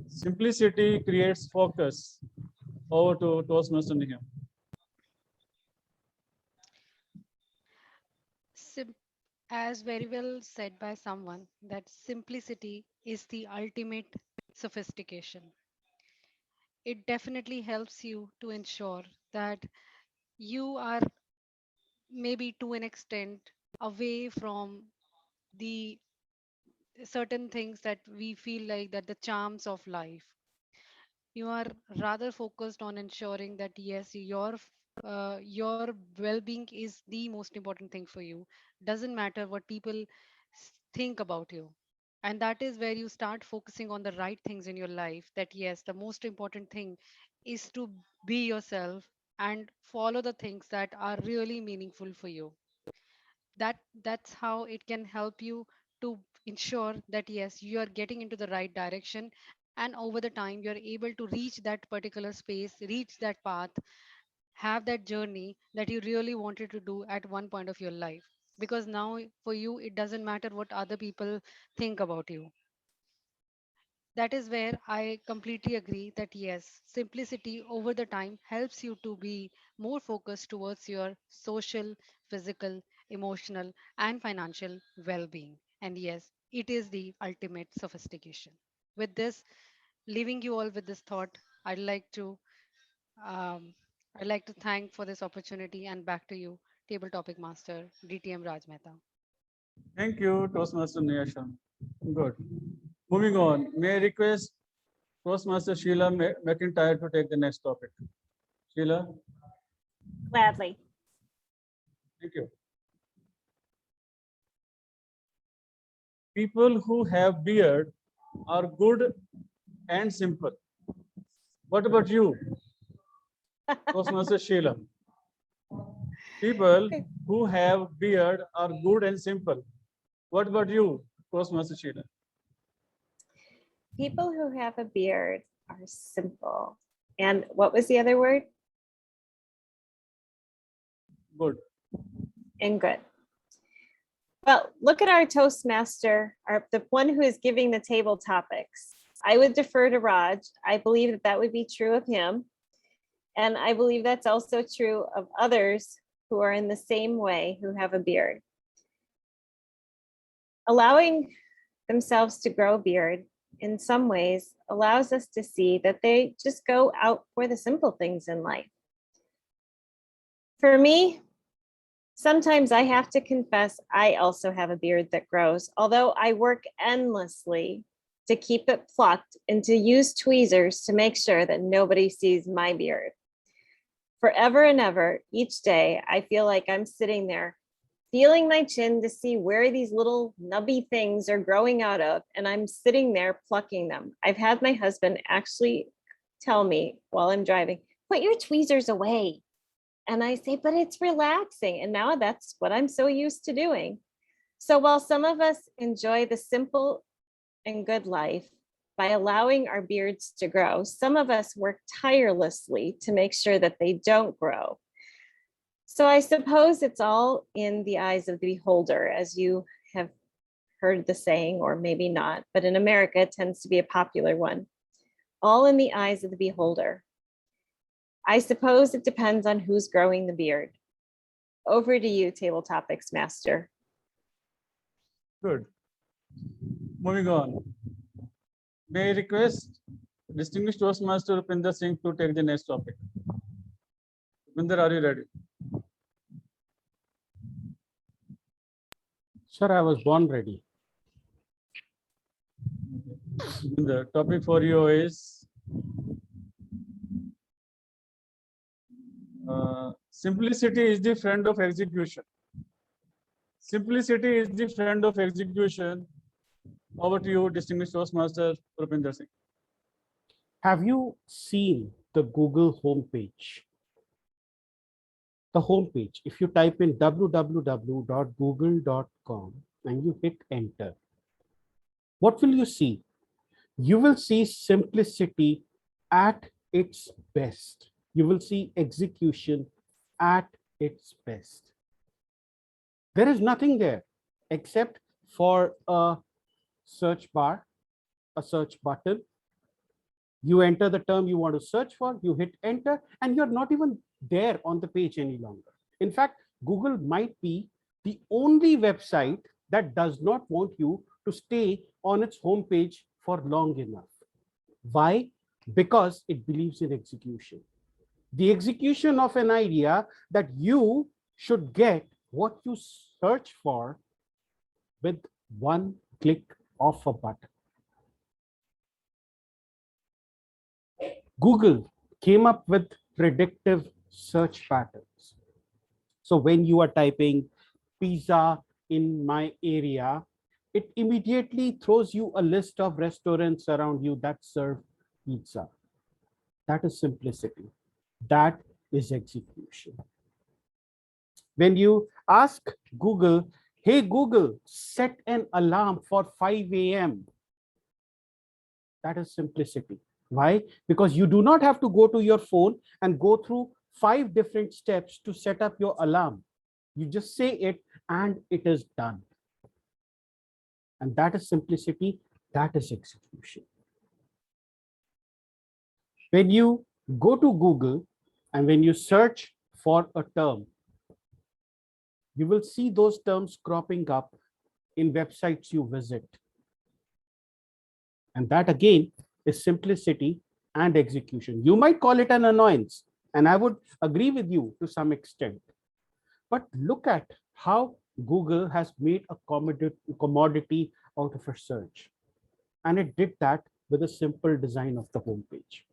Simplicity creates focus. Over to Toastmaster Neha. As very well said by someone, that simplicity is the ultimate sophistication. It definitely helps you to ensure that you are maybe to an extent away from the certain things that we feel like that the charms of life. You are rather focused on ensuring that yes, your well-being is the most important thing for you. Doesn't matter what people think about you. And that is where you start focusing on the right things in your life, that yes, the most important thing is to be yourself and follow the things that are really meaningful for you. That's how it can help you to ensure that yes, you are getting into the right direction, and over the time you're able to reach that particular space, reach that path, have that journey that you really wanted to do at one point of your life, because now for you it doesn't matter what other people think about you. That is where I completely agree that yes, simplicity over the time helps you to be more focused towards your social, physical, emotional, and financial well being. And yes, it is the ultimate sophistication. With this, leaving you all with this thought, I'd like to um, I'd like to thank for this opportunity, and back to you, Table Topic Master DTM Raj Mehta. Thank you, Toastmaster Neha Sharma. Good. Moving on, may I request Toastmaster Sheila McIntyre to take the next topic. Sheila, Gladly. thank you. People who have beard are good and simple. What about you, Toastmaster Sheila? People who have beard are good and simple. What about you, Toastmaster Sheila? People who have a beard are simple. And what was the other word? Good. And good. Well, look at our Toastmaster, the one who is giving the table topics. I would defer to Raj. I believe that that would be true of him. And I believe that's also true of others who are in the same way, who have a beard. Allowing themselves to grow a beard in some ways allows us to see that they just go out for the simple things in life. For me, sometimes I have to confess, I also have a beard that grows, although I work endlessly to keep it plucked and to use tweezers to make sure that nobody sees my beard. Forever and ever, each day, I feel like I'm sitting there feeling my chin to see where these little nubby things are growing out of, and I'm sitting there plucking them. I've had my husband actually tell me while I'm driving, put your tweezers away. And I say, but it's relaxing. And now that's what I'm so used to doing. So while some of us enjoy the simple and good life by allowing our beards to grow, some of us work tirelessly to make sure that they don't grow. So I suppose it's all in the eyes of the beholder, as you have heard the saying, or maybe not, but in America, it tends to be a popular one. All in the eyes of the beholder. I suppose it depends on who's growing the beard. Over to you, Table Topics Master. Good. Moving on. May I request distinguished Toastmaster Rupinder Singh to take the next topic. Rupinder, are you ready? Sir, I was born ready. The topic for you is simplicity is the friend of execution. Simplicity is the friend of execution. Over to you, distinguished Toastmaster Rupinder Singh. Have you seen the Google homepage? The homepage, if you type in www.google.com and you hit enter, what will you see? You will see simplicity at its best. You will see execution at its best. There is nothing there except for a search bar, a search button. You enter the term you want to search for, you hit enter, and you're not even there on the page any longer. In fact, Google might be the only website that does not want you to stay on its homepage for long enough. Why? Because it believes in execution. The execution of an idea that you should get what you search for with one click of a button. Google came up with predictive search patterns. So when you are typing pizza in my area, it immediately throws you a list of restaurants around you that serve pizza. That is simplicity. That is execution. When you ask Google, hey Google, set an alarm for 5 a.m. That is simplicity. Why? Because you do not have to go to your phone and go through 5 different steps to set up your alarm. You just say it and it is done. And that is simplicity. That is execution. When you go to Google and when you search for a term, you will see those terms cropping up in websites you visit. And that again is simplicity and execution. You might call it an annoyance, and I would agree with you to some extent. But look at how Google has made a commodity out of a search. And it did that with a simple design of the homepage.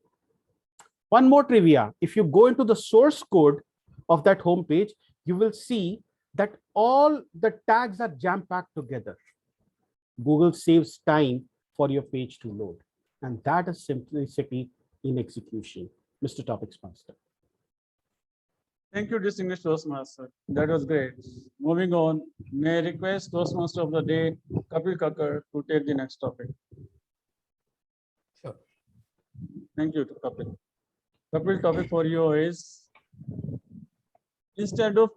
One more trivia. If you go into the source code of that homepage, you will see that all the tags are jam-packed together. Google saves time for your page to load. And that is simplicity in execution. Mr. Topics Master. Thank you, distinguished Toastmaster. That was great. Moving on, may I request Toastmaster of the day, Kapil Kakkar, to take the next topic. Sure. Thank you, Kapil. Kapil, topic for you is instead of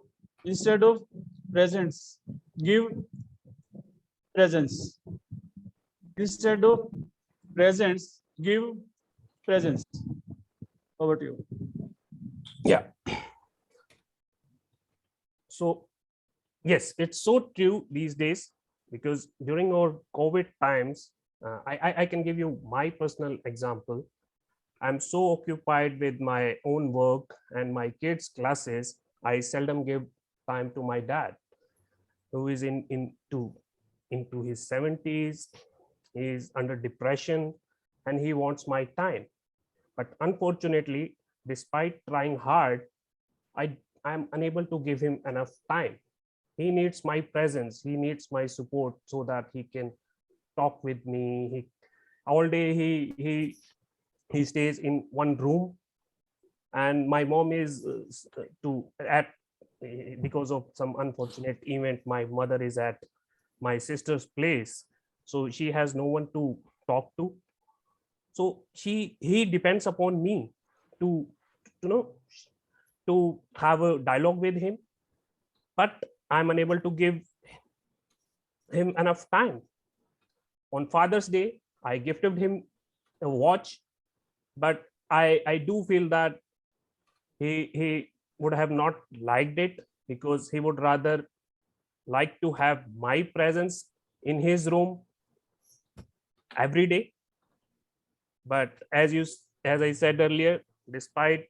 presents, give presents. Instead of presents, give presents. Over to you. Yeah. So, yes, it's so true these days, because during our COVID times, I can give you my personal example. I'm so occupied with my own work and my kids' classes, I seldom give time to my dad, who is into his 70s. He is under depression and he wants my time. But unfortunately, despite trying hard, I'm unable to give him enough time. He needs my presence. He needs my support so that he can talk with me. All day he stays in one room, and my mom is because of some unfortunate event, my mother is at my sister's place, so she has no one to talk to. So he depends upon me to have a dialogue with him, but I'm unable to give him enough time. On Father's Day, I gifted him a watch, but I do feel that he would have not liked it, because he would rather like to have my presence in his room every day. But as I said earlier, despite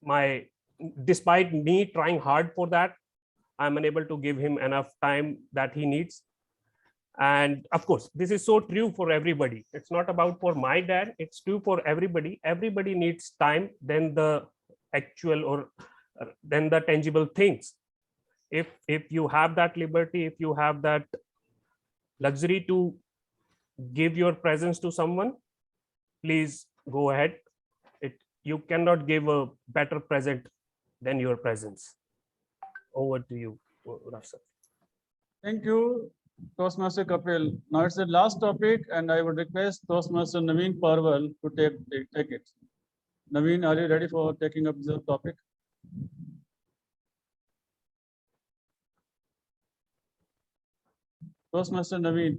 me trying hard for that, I'm unable to give him enough time that he needs. And of course, this is so true for everybody. It's not about for my dad, it's true for everybody. Everybody needs time than the actual or than the tangible things. If you have that liberty, if you have that luxury to give your presence to someone, please go ahead. You cannot give a better present than your presence. Over to you, Rafsar. Thank you, Toastmaster Kapil. Now it's the last topic, and I would request Toastmaster Naveen Parwal to take it. Naveen, are you ready for taking up the topic? Toastmaster Naveen.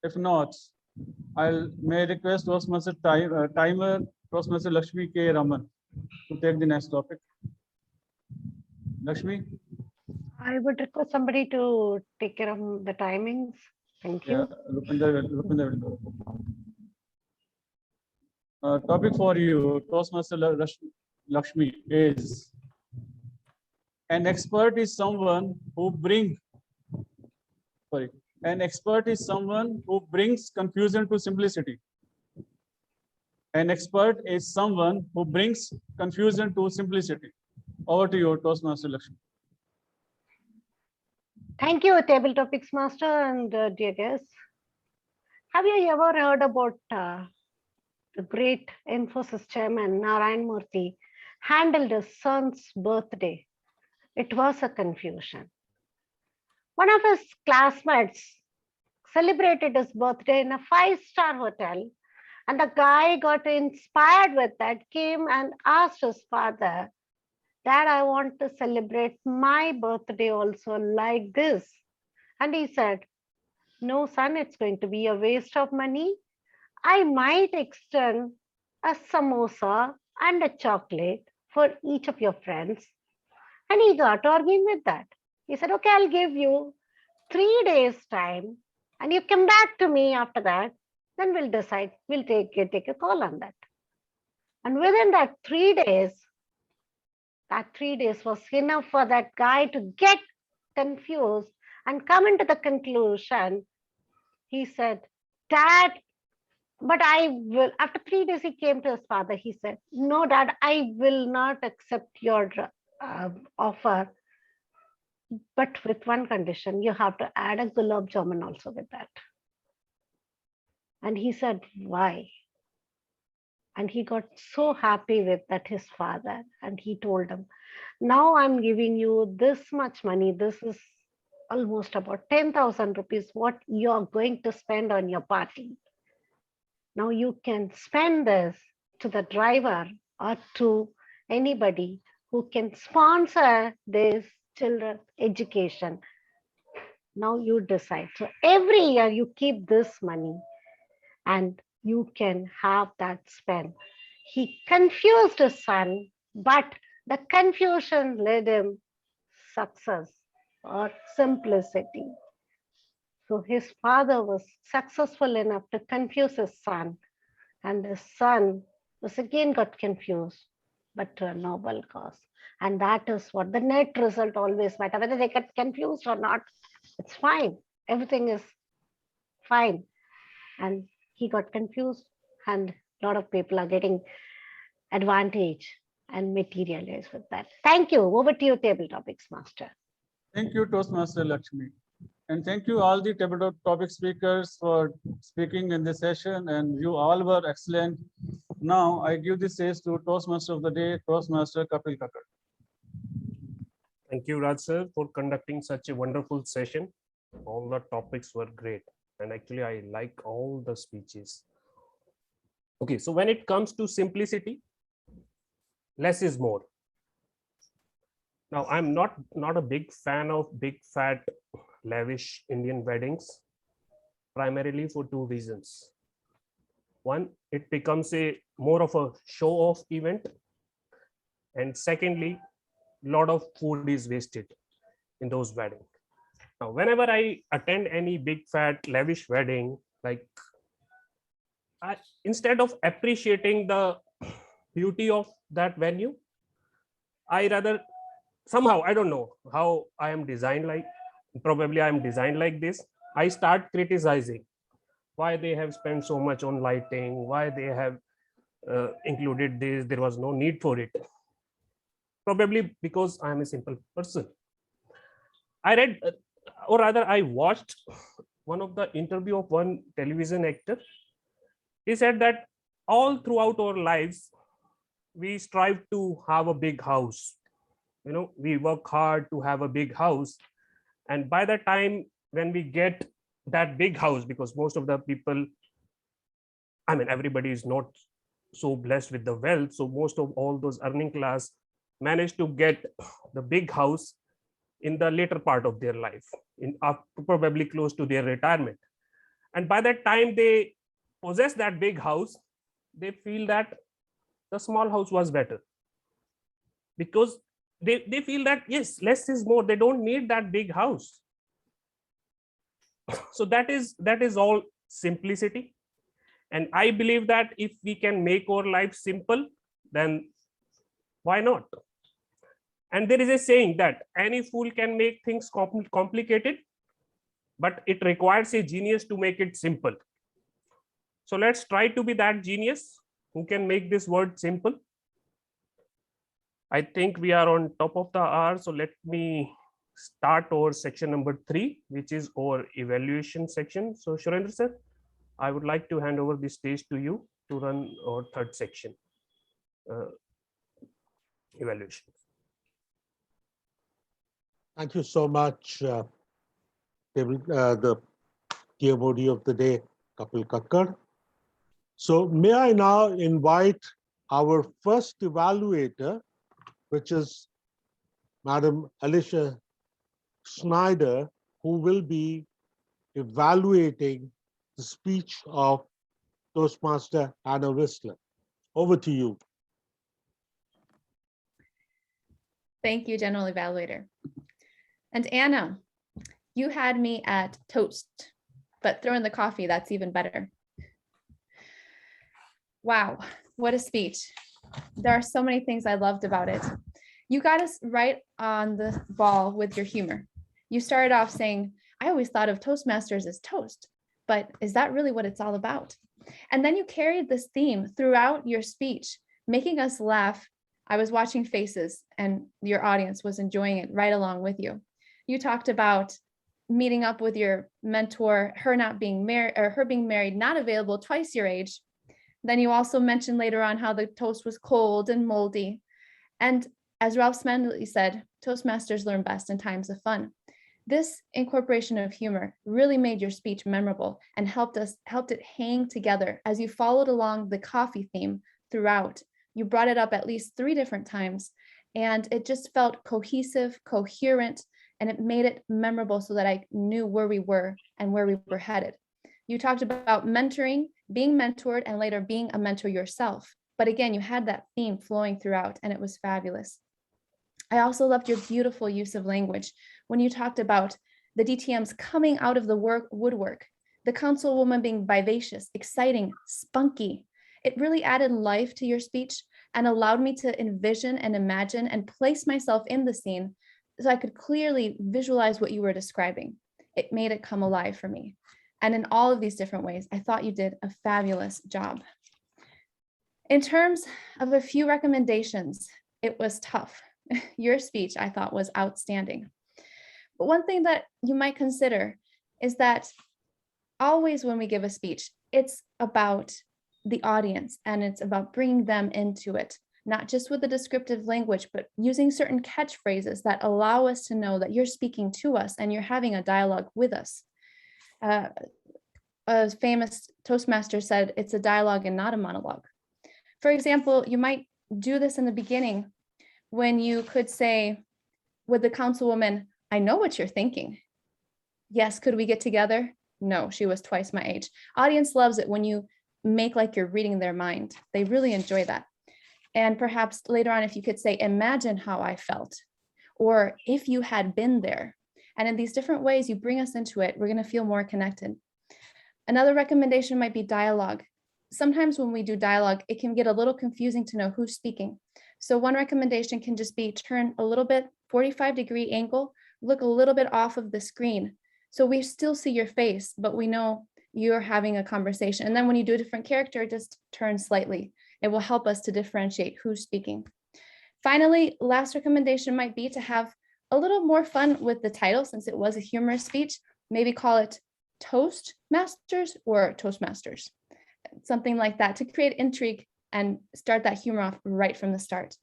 If not, may request Toastmaster Timer, Toastmaster Lakshmi K. Raman to take the next topic. Lakshmi? I would request somebody to take care of the timings. Thank you. Rupinder will do. Topic for you, Toastmaster Lakshmi, is an expert is someone who brings confusion to simplicity. An expert is someone who brings confusion to simplicity. Over to you, Toastmaster Lakshmi. Thank you, Table Topics Master and dear guests. Have you ever heard about the great Infosys chairman, Narayan Murthy, handled his son's birthday? It was a confusion. One of his classmates celebrated his birthday in a 5-star hotel, and the guy got inspired with that, came and asked his father, Dad, I want to celebrate my birthday also like this. And he said, no, son, it's going to be a waste of money. I might extend a samosa and a chocolate for each of your friends. And he got arguing with that. He said, okay, I'll give you 3 days time and you come back to me after that. Then we'll decide, we'll take a call on that. And within that 3 days, that 3 days was enough for that guy to get confused and come into the conclusion. He said, Dad, but I will, after 3 days, he came to his father. He said, no, Dad, I will not accept your offer. But with one condition, you have to add a gulab jamun also with that. And he said, why? And he got so happy with that, his father, and he told him, now I'm giving you this much money. This is almost about 10,000 rupees, what you're going to spend on your party. Now you can spend this to the driver or to anybody who can sponsor this children's education. Now you decide. So every year you keep this money and you can have that spend. He confused his son, but the confusion led him success or simplicity. So his father was successful enough to confuse his son, and his son was again got confused, but to a noble cause. And that is what the net result always matter. Whether they get confused or not, it's fine. Everything is fine. And he got confused, and a lot of people are getting advantage and materialize with that. Thank you. Over to you, Table Topics Master. Thank you, Toastmaster Lakshmi. And thank you all the table topic speakers for speaking in this session, and you all were excellent. Now I give the stage to Toastmaster of the Day, Toastmaster Kapil Kakkad. Thank you, Raj sir, for conducting such a wonderful session. All the topics were great. And actually, I like all the speeches. Okay, so when it comes to simplicity, less is more. Now, I'm not a big fan of big, fat, lavish Indian weddings, primarily for 2 reasons. One, it becomes more of a show-off event. And secondly, a lot of food is wasted in those weddings. Now, whenever I attend any big fat lavish wedding, like instead of appreciating the beauty of that venue, I rather somehow, I don't know how I am designed like, probably I am designed like this. I start criticizing why they have spent so much on lighting, why they have included this, there was no need for it. Probably because I am a simple person. I read, or rather I watched one of the interview of one television actor. He said that all throughout our lives, we strive to have a big house. You know, we work hard to have a big house. And by the time when we get that big house, because most of the people, I mean, everybody is not so blessed with the wealth. So most of all those earning class manage to get the big house in the later part of their life, probably close to their retirement. And by that time they possess that big house, they feel that the small house was better, because they feel that yes, less is more, they don't need that big house. So that is all simplicity. And I believe that if we can make our life simple, then why not? And there is a saying that any fool can make things complicated, but it requires a genius to make it simple. So let's try to be that genius who can make this word simple. I think we are on top of the hour. So let me start our section number 3, which is our evaluation section. So Surendra sir, I would like to hand over the stage to you to run our third section, evaluation. Thank you so much, the dear body of the day, Kapil Kakkar. So may I now invite our first evaluator, which is Madam Alicia Schneider, who will be evaluating the speech of Toastmaster Anna Wissler. Over to you. Thank you, General Evaluator. And Anna, you had me at toast, but throw in the coffee, that's even better. Wow, what a speech. There are so many things I loved about it. You got us right on the ball with your humor. You started off saying, I always thought of Toastmasters as toast, but is that really what it's all about? And then you carried this theme throughout your speech, making us laugh. I was watching faces and your audience was enjoying it right along with you. You talked about meeting up with your mentor, her not being married, or her being married, not available, twice your age. Then you also mentioned later on how the toast was cold and moldy. And as Ralph Smedley said, Toastmasters learn best in times of fun. This incorporation of humor really made your speech memorable and helped it hang together as you followed along the coffee theme throughout. You brought it up at least 3 different times, and it just felt cohesive, coherent, and it made it memorable so that I knew where we were and where we were headed. You talked about mentoring, being mentored, and later being a mentor yourself. But again, you had that theme flowing throughout, and it was fabulous. I also loved your beautiful use of language when you talked about the DTMs coming out of the woodwork, the councilwoman being vivacious, exciting, spunky. It really added life to your speech and allowed me to envision and imagine and place myself in the scene so I could clearly visualize what you were describing. It made it come alive for me. And in all of these different ways, I thought you did a fabulous job. In terms of a few recommendations, it was tough. Your speech, I thought, was outstanding. But one thing that you might consider is that always when we give a speech, it's about the audience and it's about bringing them into it, not just with the descriptive language, but using certain catchphrases that allow us to know that you're speaking to us and you're having a dialogue with us. A famous Toastmaster said, it's a dialogue and not a monologue. For example, you might do this in the beginning when you could say with the councilwoman, I know what you're thinking. Yes, could we get together? No, she was twice my age. Audience loves it when you make like you're reading their mind. They really enjoy that. And perhaps later on, if you could say, imagine how I felt, or if you had been there. And in these different ways you bring us into it, we're going to feel more connected. Another recommendation might be dialogue. Sometimes when we do dialogue, it can get a little confusing to know who's speaking. So one recommendation can just be turn a little bit, 45-degree angle, look a little bit off of the screen. So we still see your face, but we know you're having a conversation. And then when you do a different character, just turn slightly. It will help us to differentiate who's speaking. Finally, last recommendation might be to have a little more fun with the title, since it was a humorous speech. Maybe call it Toastmasters or Toastmasters, something like that, to create intrigue and start that humor off right from the start.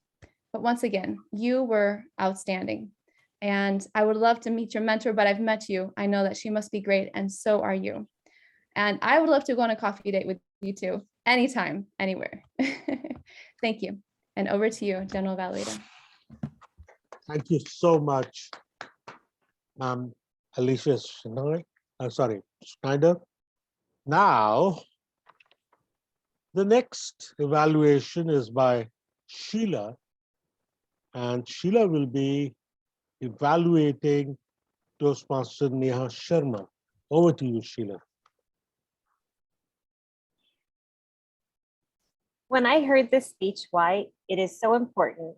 But once again, you were outstanding. And I would love to meet your mentor, but I've met you. I know that she must be great, and so are you. And I would love to go on a coffee date with you too, anytime, anywhere. Thank you. And over to you, General Evaluator. Thank you so much, Alicia Schneider. Now, the next evaluation is by Sheila, and Sheila will be evaluating Toastmaster Neha Sharma. Over to you, Sheila. When I heard this speech, why it is so important,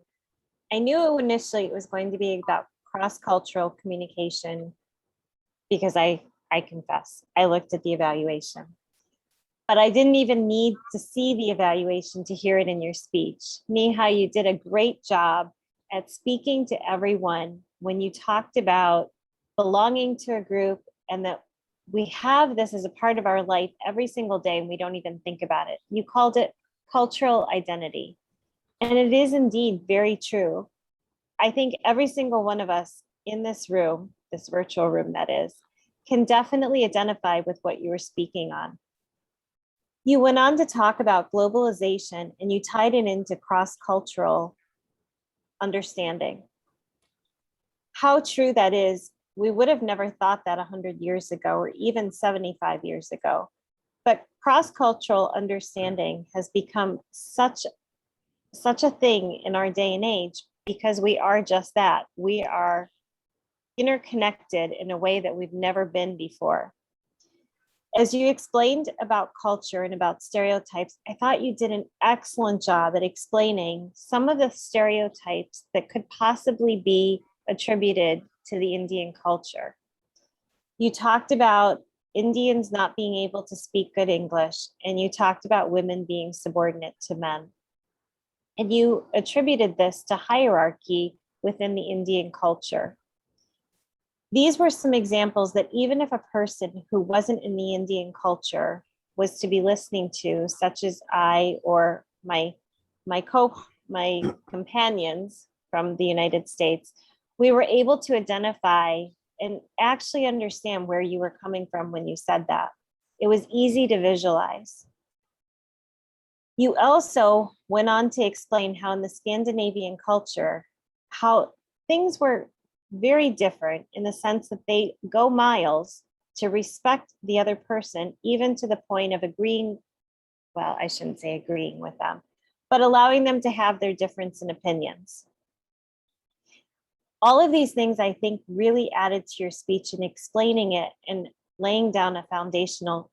I knew initially it was going to be about cross-cultural communication, because I confess, I looked at the evaluation. But I didn't even need to see the evaluation to hear it in your speech. Neha, you did a great job at speaking to everyone when you talked about belonging to a group, and that we have this as a part of our life every single day and we don't even think about it. You called it cultural identity. And it is indeed very true. I think every single one of us in this room, this virtual room that is, can definitely identify with what you were speaking on. You went on to talk about globalization, and you tied it into cross-cultural understanding. How true that is. We would have never thought that 100 years ago, or even 75 years ago. But cross-cultural understanding has become such a thing in our day and age, because we are just that. We are interconnected in a way that we've never been before. As you explained about culture and about stereotypes, I thought you did an excellent job at explaining some of the stereotypes that could possibly be attributed to the Indian culture. You talked about Indians not being able to speak good English, and you talked about women being subordinate to men. And you attributed this to hierarchy within the Indian culture. These were some examples that even if a person who wasn't in the Indian culture was to be listening to, such as I or my companions from the United States, we were able to identify and actually understand where you were coming from when you said that. It was easy to visualize. You also went on to explain how in the Scandinavian culture, how things were very different in the sense that they go miles to respect the other person, even to the point of agreeing, well, I shouldn't say agreeing with them, but allowing them to have their difference in opinions. All of these things, I think, really added to your speech and explaining it and laying down a foundational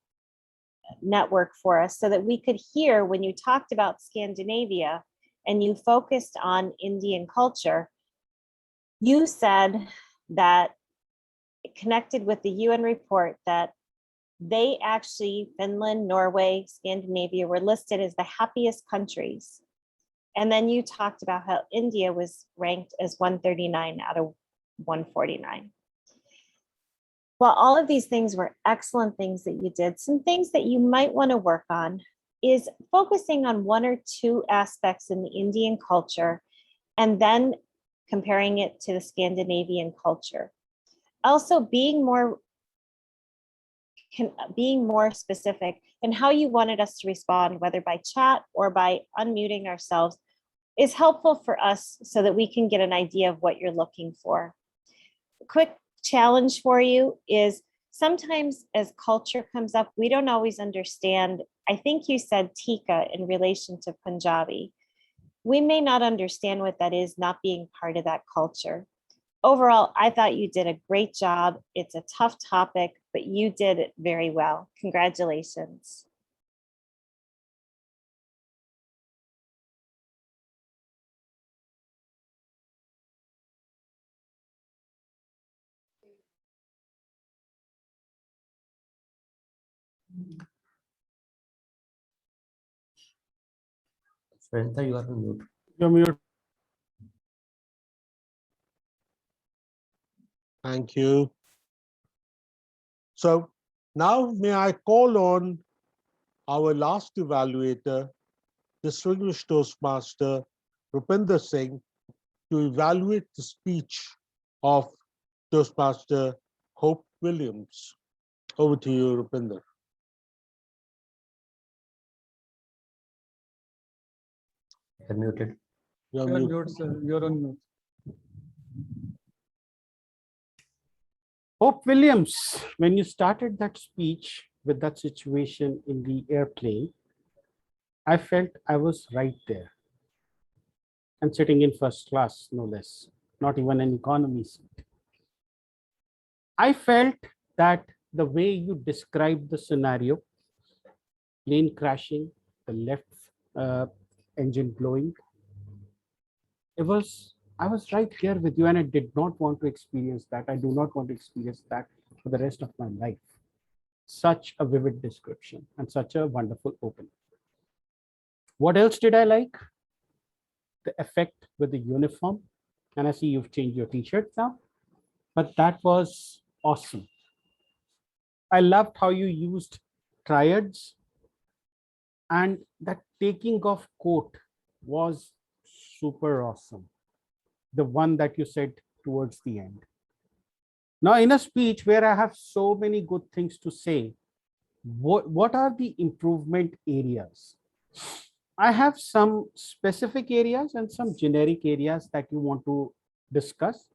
network for us so that we could hear when you talked about Scandinavia and you focused on Indian culture. You said that it connected with the UN report that they actually, Finland, Norway, Scandinavia, were listed as the happiest countries. And then you talked about how India was ranked as 139 out of 149. While all of these things were excellent things that you did, some things that you might want to work on is focusing on one or two aspects in the Indian culture and then comparing it to the Scandinavian culture. Also being more specific in how you wanted us to respond, whether by chat or by unmuting ourselves, is helpful for us so that we can get an idea of what you're looking for. A quick challenge for you is sometimes as culture comes up, we don't always understand. I think you said Tika in relation to Punjabi. We may not understand what that is, not being part of that culture. Overall, I thought you did a great job. It's a tough topic, but you did it very well. Congratulations. Shweta, you are on mute. You're mute. Thank you. So now may I call on our last evaluator, distinguished Toastmaster Rupinder Singh, to evaluate the speech of Toastmaster Hope Williams. Over to you, Rupinder. You're muted. You're You're mute. mute, sir. You're on mute. Hope Williams, when you started that speech with that situation in the airplane, I felt I was right there and sitting in first class, no less, not even an economy seat. I felt that the way you described the scenario, plane crashing, the left engine blowing, I was right here with you, and I did not want to experience that. I do not want to experience that for the rest of my life. Such a vivid description and such a wonderful opening. What else did I like? The effect with the uniform. And I see you've changed your t-shirt now, but that was awesome. I loved how you used triads, and that taking off coat was super awesome. The one that you said towards the end. Now, in a speech where I have so many good things to say, what are the improvement areas? I have some specific areas and some generic areas that you want to discuss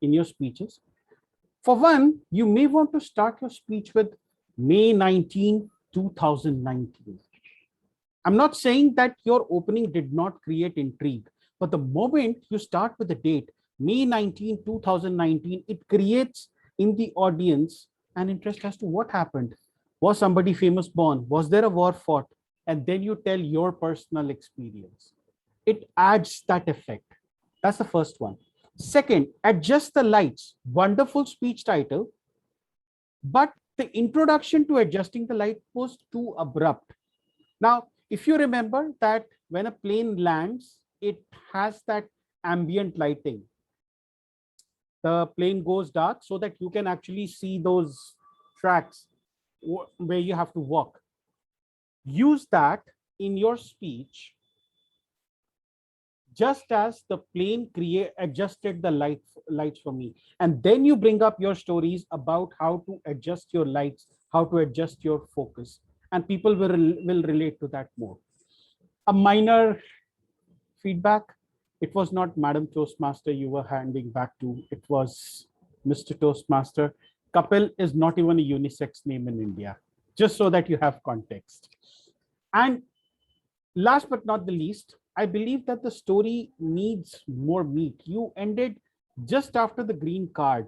in your speeches. For one, you may want to start your speech with May 19, 2019. I'm not saying that your opening did not create intrigue, but the moment you start with the date, May 19, 2019, it creates in the audience an interest as to what happened. Was somebody famous born? Was there a war fought? And then you tell your personal experience. It adds that effect. That's the first one. Second, adjust the lights. Wonderful speech title, but the introduction to adjusting the light was too abrupt. Now, if you remember that when a plane lands, it has that ambient lighting. The plane goes dark so that you can actually see those tracks where you have to walk. Use that in your speech, just as the plane adjusted the lights for me. And then you bring up your stories about how to adjust your lights, how to adjust your focus, and people will relate to that more. A minor feedback, it was not Madam Toastmaster you were handing back to, it was Mr. Toastmaster. Kapil is not even a unisex name in India, just so that you have context. And last but not the least, I believe that the story needs more meat. You ended just after the green card.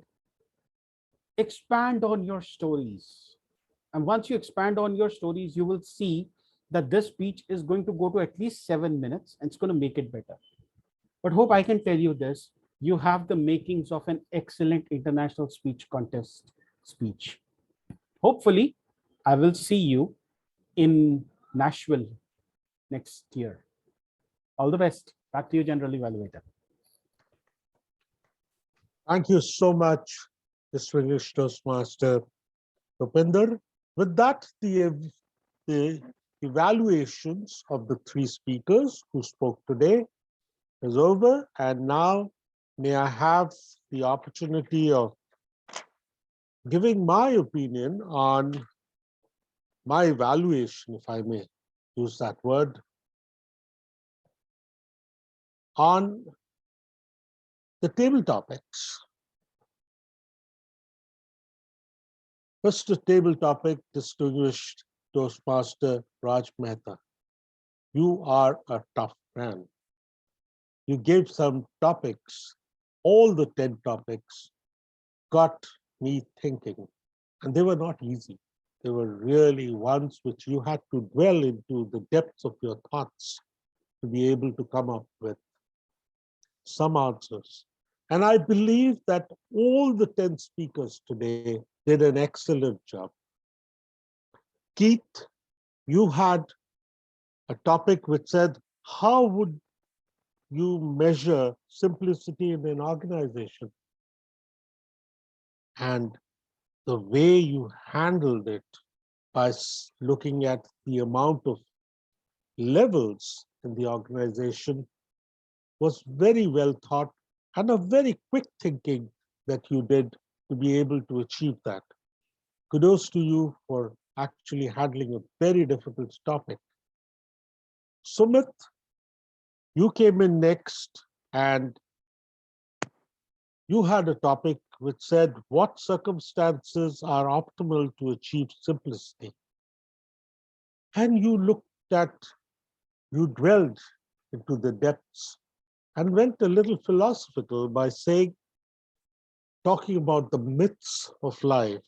Expand on your stories. And once you expand on your stories, you will see that this speech is going to go to at least 7 minutes and it's going to make it better. But Hope, I can tell you this, you have the makings of an excellent international speech contest speech. Hopefully, I will see you in Nashville next year. All the best. Back to you, General Evaluator. Thank you so much, distinguished Toastmaster Rupinder. With that, the evaluations of the three speakers who spoke today is over. And now may I have the opportunity of giving my opinion on my evaluation, if I may use that word, on the table topics. First, the table topic, distinguished Toastmaster Raj Mehta. You are a tough man. You gave some topics all the 10 topics got me thinking. And they were not easy. They were really ones which you had to dwell into the depths of your thoughts to be able to come up with some answers. And I believe that all the 10 speakers today did an excellent job. Keith, you had a topic which said, how would you measure simplicity in an organization? And the way you handled it by looking at the amount of levels in the organization was very well thought and a very quick thinking that you did to be able to achieve that. Kudos to you for actually handling a very difficult topic. Sumit, you came in next and you had a topic which said, what circumstances are optimal to achieve simplicity? And you dwelled into the depths and went a little philosophical by talking about the myths of life.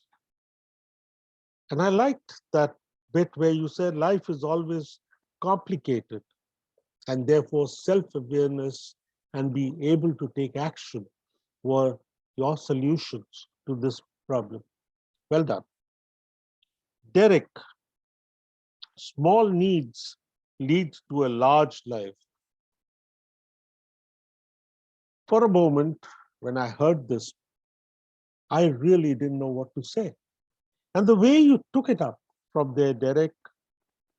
And I liked that bit where you said life is always complicated, and therefore self-awareness and being able to take action were your solutions to this problem. Well done. Derek, small needs lead to a large life. For a moment, when I heard this, I really didn't know what to say. And the way you took it up from there, Derek,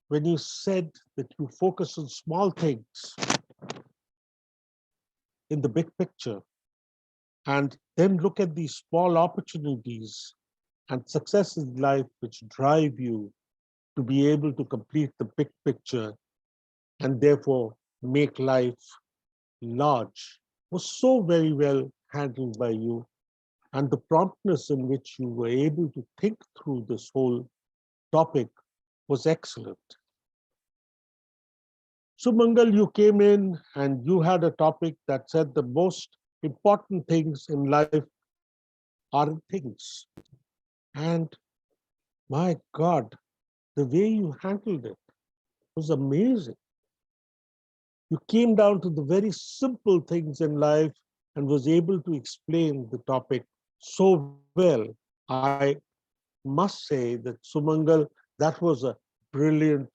when you said that you focus on small things in the big picture, and then look at these small opportunities and successes in life which drive you to be able to complete the big picture and therefore make life large, was so very well handled by you. And the promptness in which you were able to think through this whole topic was excellent. Sumangal, you came in and you had a topic that said the most important things in life are things. And my God, the way you handled it was amazing. You came down to the very simple things in life and was able to explain the topic so well. I must say that Sumangal, that was a brilliant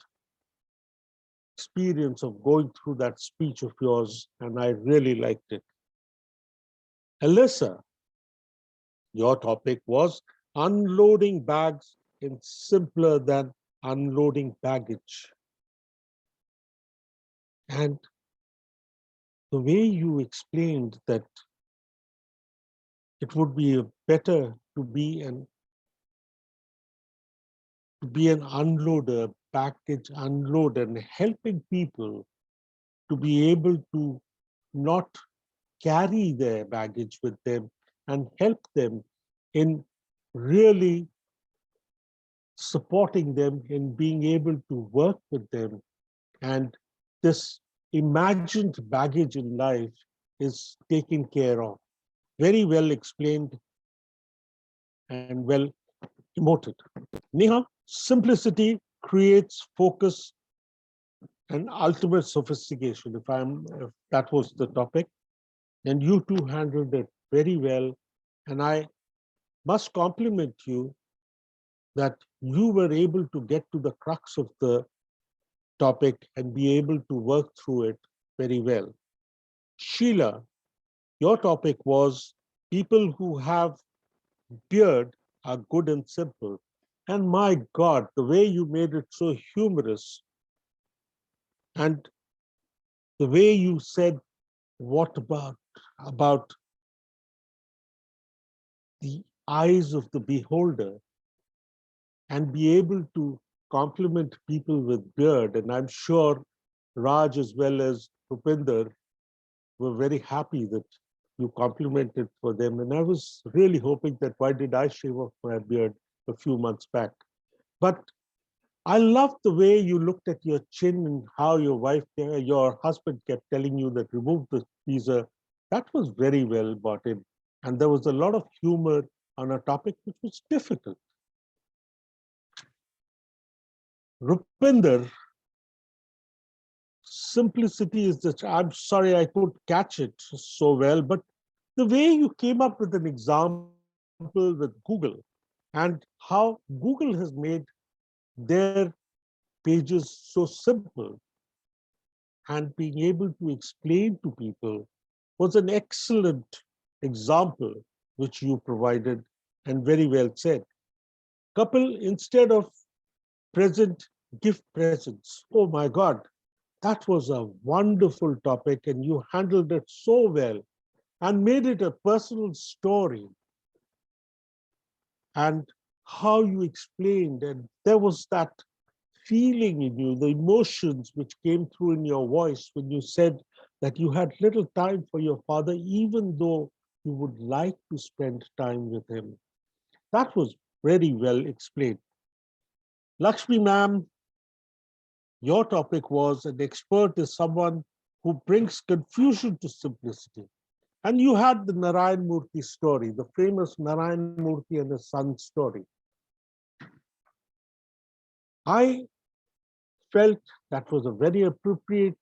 experience of going through that speech of yours, and I really liked it. Alyssa, your topic was unloading bags is simpler than unloading baggage. And the way you explained that it would be better to be an unloader, package unloader, and helping people to be able to not carry their baggage with them and help them in really supporting them in being able to work with them. And this imagined baggage in life is taken care of. Very well explained and well emoted. Neha, simplicity creates focus and ultimate sophistication, if that was the topic. And you too handled it very well. And I must compliment you that you were able to get to the crux of the topic and be able to work through it very well. Sheila, your topic was people who have beard are good and simple. And my God, the way you made it so humorous, and the way you said, what about the eyes of the beholder, and be able to compliment people with beard. And I'm sure Raj as well as Rupinder were very happy that you complimented for them. And I was really hoping that why did I shave off my beard a few months back? But I loved the way you looked at your chin and how your husband kept telling you that remove the tweezer That was very well brought in. And there was a lot of humor on a topic which was difficult. Rupinder, simplicity is I'm sorry I couldn't catch it so well, but the way you came up with an example with Google and how Google has made their pages so simple and being able to explain to people was an excellent example which you provided and very well said. Kapil, instead of present, give presents. Oh my God, that was a wonderful topic and you handled it so well and made it a personal story. And how you explained, and there was that feeling in you, the emotions which came through in your voice when you said that you had little time for your father, even though you would like to spend time with him. That was very well explained. Lakshmi ma'am, your topic was an expert is someone who brings confusion to simplicity. And you had the Narayan Murthy story, the famous Narayan Murthy and his son story. I felt that was a very appropriate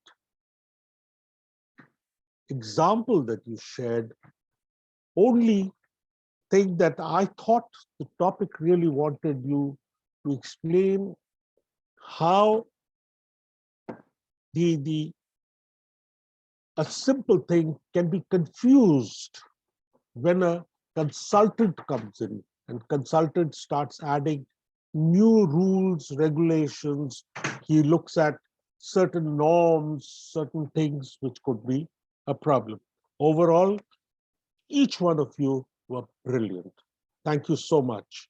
example that you shared. Only thing that I thought the topic really wanted you to explain how a simple thing can be confused when a consultant comes in and consultant starts adding new rules, regulations. He looks at certain norms, certain things which could be a problem. Overall, each one of you were brilliant. Thank you so much.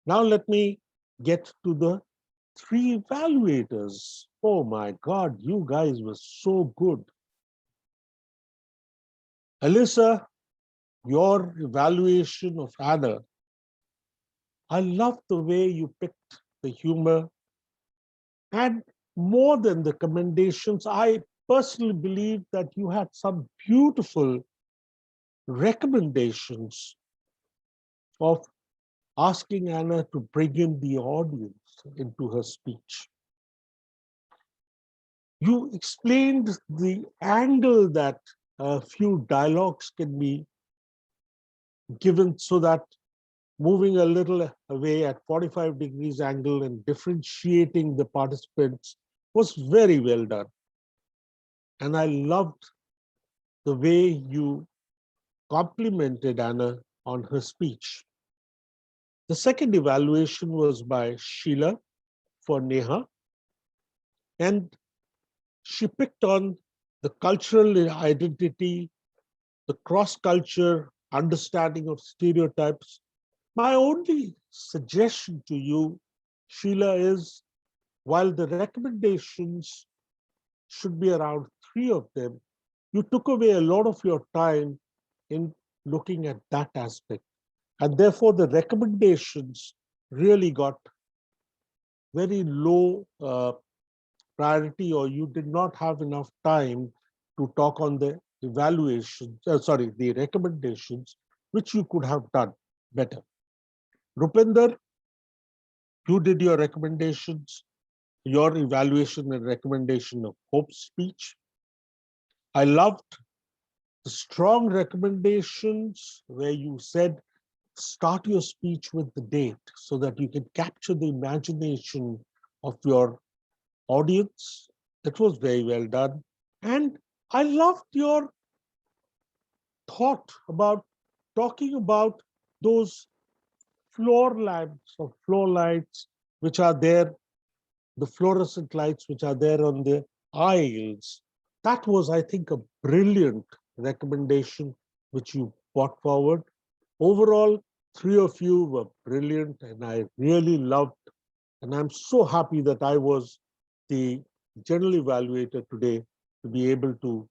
Now let me get to the 3 evaluators. Oh my God, you guys were so good. Alyssa, your evaluation of Anna, I love the way you picked the humor. And more than the commendations, I personally believe that you had some beautiful recommendations of asking Anna to bring in the audience into her speech. You explained the angle that a few dialogues can be given so that moving a little away at 45 degrees angle and differentiating the participants was very well done. And I loved the way you complimented Anna on her speech. The second evaluation was by Sheila for Neha, and she picked on the cultural identity, the cross-culture understanding of stereotypes. My only suggestion to you, Sheila, is while the recommendations should be around 3 of them, you took away a lot of your time in looking at that aspect. And therefore, the recommendations really got very low priority, or you did not have enough time to talk on the evaluation, the recommendations, which you could have done better. Rupinder, you did your recommendations, your evaluation and recommendation of Hope's speech. I loved the strong recommendations where you said, start your speech with the date so that you can capture the imagination of your audience. That was very well done. And I loved your thought about talking about those floor lamps or floor lights which are there, the fluorescent lights which are there on the aisles. That was, I think, a brilliant recommendation which you brought forward. Overall, 3 of you were brilliant and I really loved, and I'm so happy that I was the general evaluator today to be able to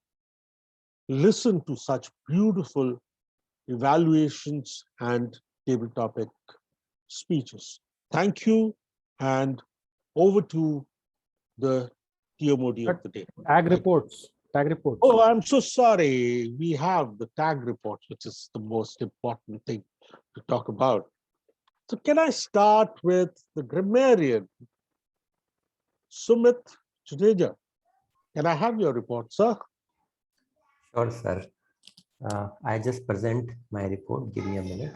listen to such beautiful evaluations and table topic speeches. Thank you, and over to the TMOD of the day. Ag reports. Tag report. Oh, I'm so sorry. We have the tag report, which is the most important thing to talk about. So can I start with the grammarian, Sumit Judeja? Can I have your report, sir? Sure, sir. I just present my report. Give me a minute.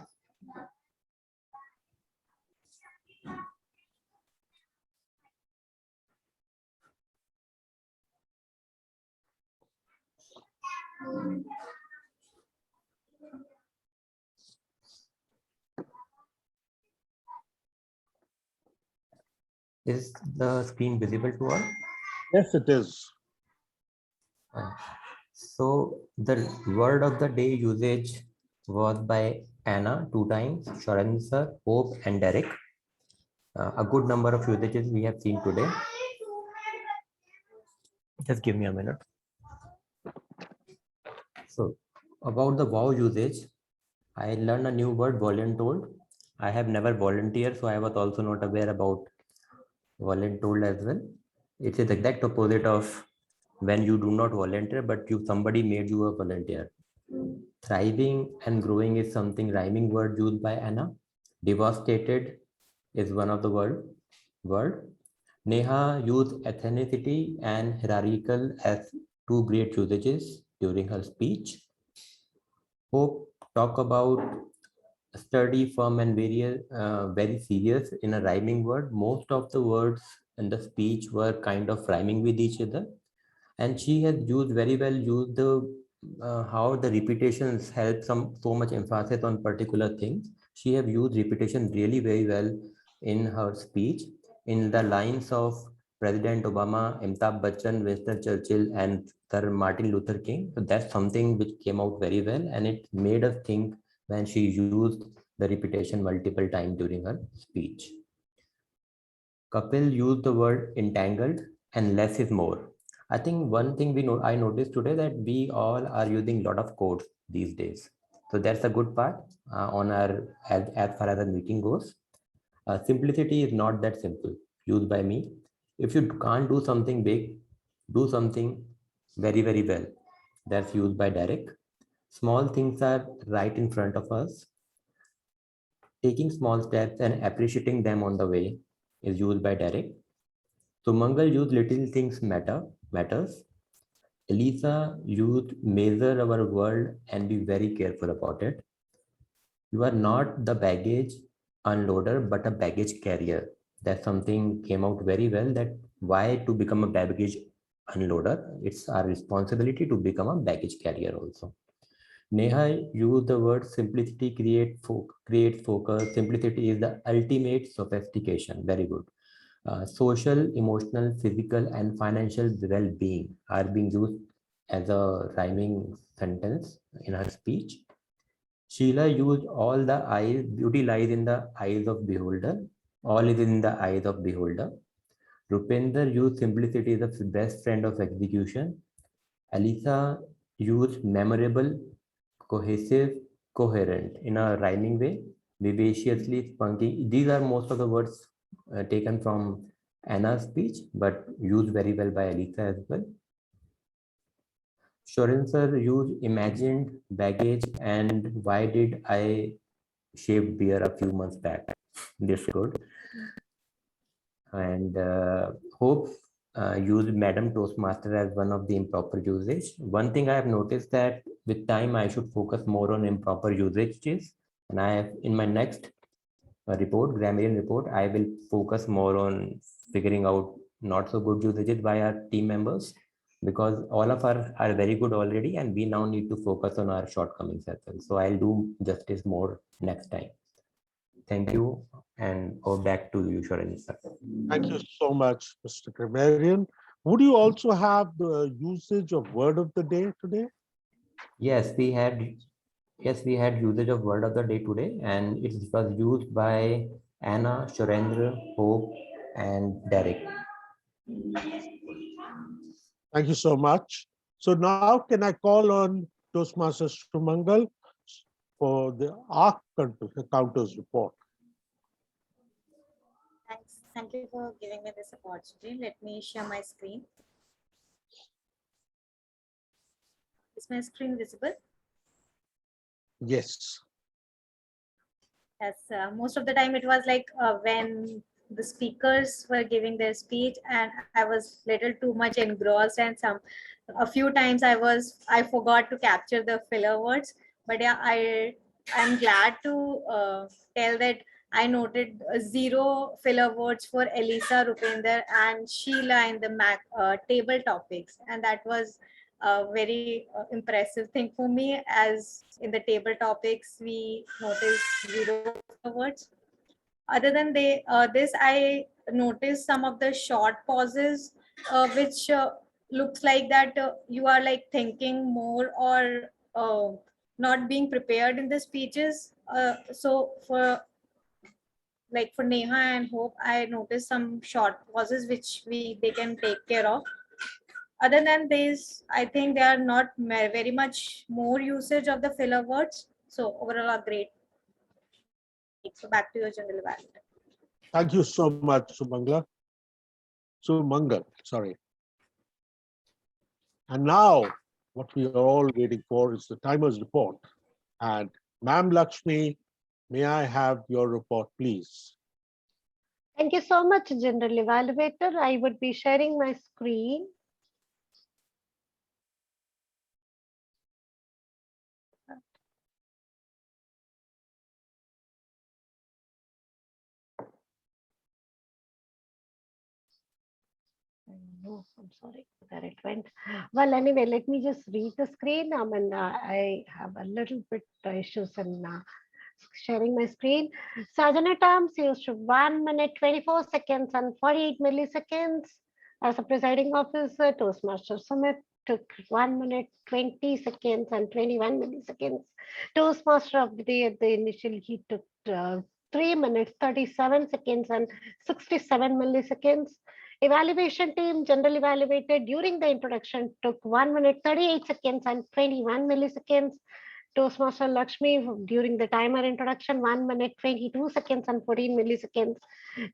Is the screen visible to all? Yes, it is. So the word of the day usage was by Anna 2 times, Sharan sir, Hope and Derek. A good number of usages we have seen today. Just give me a minute. So about the wow usage, I learned a new word, voluntold. I have never volunteered, so I was also not aware about voluntold as well. It is the exact opposite of when you do not volunteer, but somebody made you a volunteer. Thriving and growing is something rhyming word used by Anna. Devastated is one of the word. Neha used ethnicity and hierarchical as two great usages during her speech. Hope talk about sturdy, firm, and very serious in a rhyming word. Most of the words in the speech were kind of rhyming with each other, and she has used very well used the how the repetitions help so much emphasis on particular things. She have used repetition really very well in her speech in the lines of President Obama, Amitabh Bachchan, Winston Churchill, and Sir Martin Luther King. So that's something which came out very well, and it made us think when she used the repetition multiple times during her speech. Kapil used the word entangled and less is more. I think one thing I noticed today that we all are using a lot of codes these days. So that's a good part on our as far as the meeting goes. Simplicity is not that simple. Used by me. If you can't do something big, do something very, very well. That's used by Derek. Small things are right in front of us. Taking small steps and appreciating them on the way is used by Derek. Sumangal used little things matters. Elisa used measure our world and be very careful about it. You are not the baggage unloader, but a baggage carrier. That something came out very well, that why to become a baggage unloader. It's our responsibility to become a baggage carrier also. Neha used the word simplicity create focus. Simplicity is the ultimate sophistication. Very good. Social, emotional, physical, and financial well-being are being used as a rhyming sentence in her speech. Sheila used all the eyes, beauty lies in the eyes of beholder. All is in the eyes of beholder. Rupinder used simplicity is the best friend of execution. Alisa used memorable, cohesive, coherent in a rhyming way. Vivaciously, spunky. These are most of the words taken from Anna's speech, but used very well by Alisa as well. Shorin sir used imagined baggage and why did I shave beer a few months back? This good. And Hope used Madam Toastmaster as one of the improper usage. One thing I have noticed that with time I should focus more on improper usages, and I have in my next report, grammarian report, I will focus more on figuring out not so good usages by our team members, because all of us are very good already and we now need to focus on our shortcomings as well. So I'll do justice more next time. Thank you, and go back to you, Sharan sir. Thank you so much, Mr. Grammarian. Would you also have the usage of word of the day today? Yes, we had usage of word of the day today, and it was used by Anna, Shurendra, Hope, and Derek. Thank you so much. So now can I call on Toastmaster Sumangal for the ARC counters report? Thanks. Thank you for giving me this opportunity. Let me share my screen. Is my screen visible? Yes. Yes, most of the time it was like when the speakers were giving their speech and I was little too much engrossed, and a few times I forgot to capture the filler words. But yeah, I'm glad to tell that I noted 0 filler words for Elisa, Rupinder and Sheila in the table topics, and that was a very impressive thing for me, as in the table topics we noticed 0 words. Other than this, I noticed some of the short pauses, which looks like that you are like thinking more, or not being prepared in the speeches. So for Neha and Hope, I noticed some short pauses which they can take care of. Other than this, I think there are not very much more usage of the filler words. So overall, a great. So back to your general evaluator. Thank you so much, Sumangal, sorry. And now what we are all waiting for is the timer's report. And Ma'am Lakshmi, may I have your report, please? Thank you so much, General Evaluator. I would be sharing my screen. Oh, I'm sorry, there it went. Well, anyway, let me just read the screen. I have a little bit issues in sharing my screen. Sergeant at Arms used 1 minute 24 seconds and 48 milliseconds. As a presiding officer, Toastmaster Sumit took 1 minute 20 seconds and 21 milliseconds. Toastmaster of the day at the initial, he took 3 minutes 37 seconds and 67 milliseconds. Evaluation team general evaluated during the introduction took 1 minute 38 seconds and 21 milliseconds. Toastmaster Lakshmi during the timer introduction 1 minute 22 seconds and 14 milliseconds.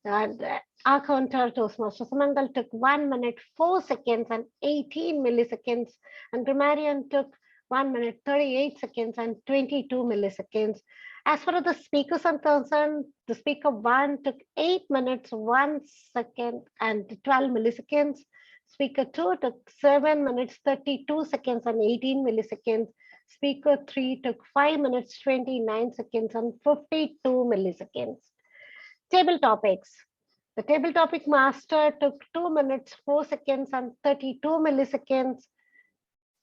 And our counter Toastmaster Sumangal took 1 minute 4 seconds and 18 milliseconds. And Grammarian took 1 minute 38 seconds and 22 milliseconds. As far as the speakers are concerned, the speaker 1 took 8 minutes 1 second and 12 milliseconds. Speaker 2 took 7 minutes 32 seconds and 18 milliseconds. Speaker 3 took 5 minutes 29 seconds and 52 milliseconds. Table topics. The table topic master took 2 minutes 4 seconds and 32 milliseconds.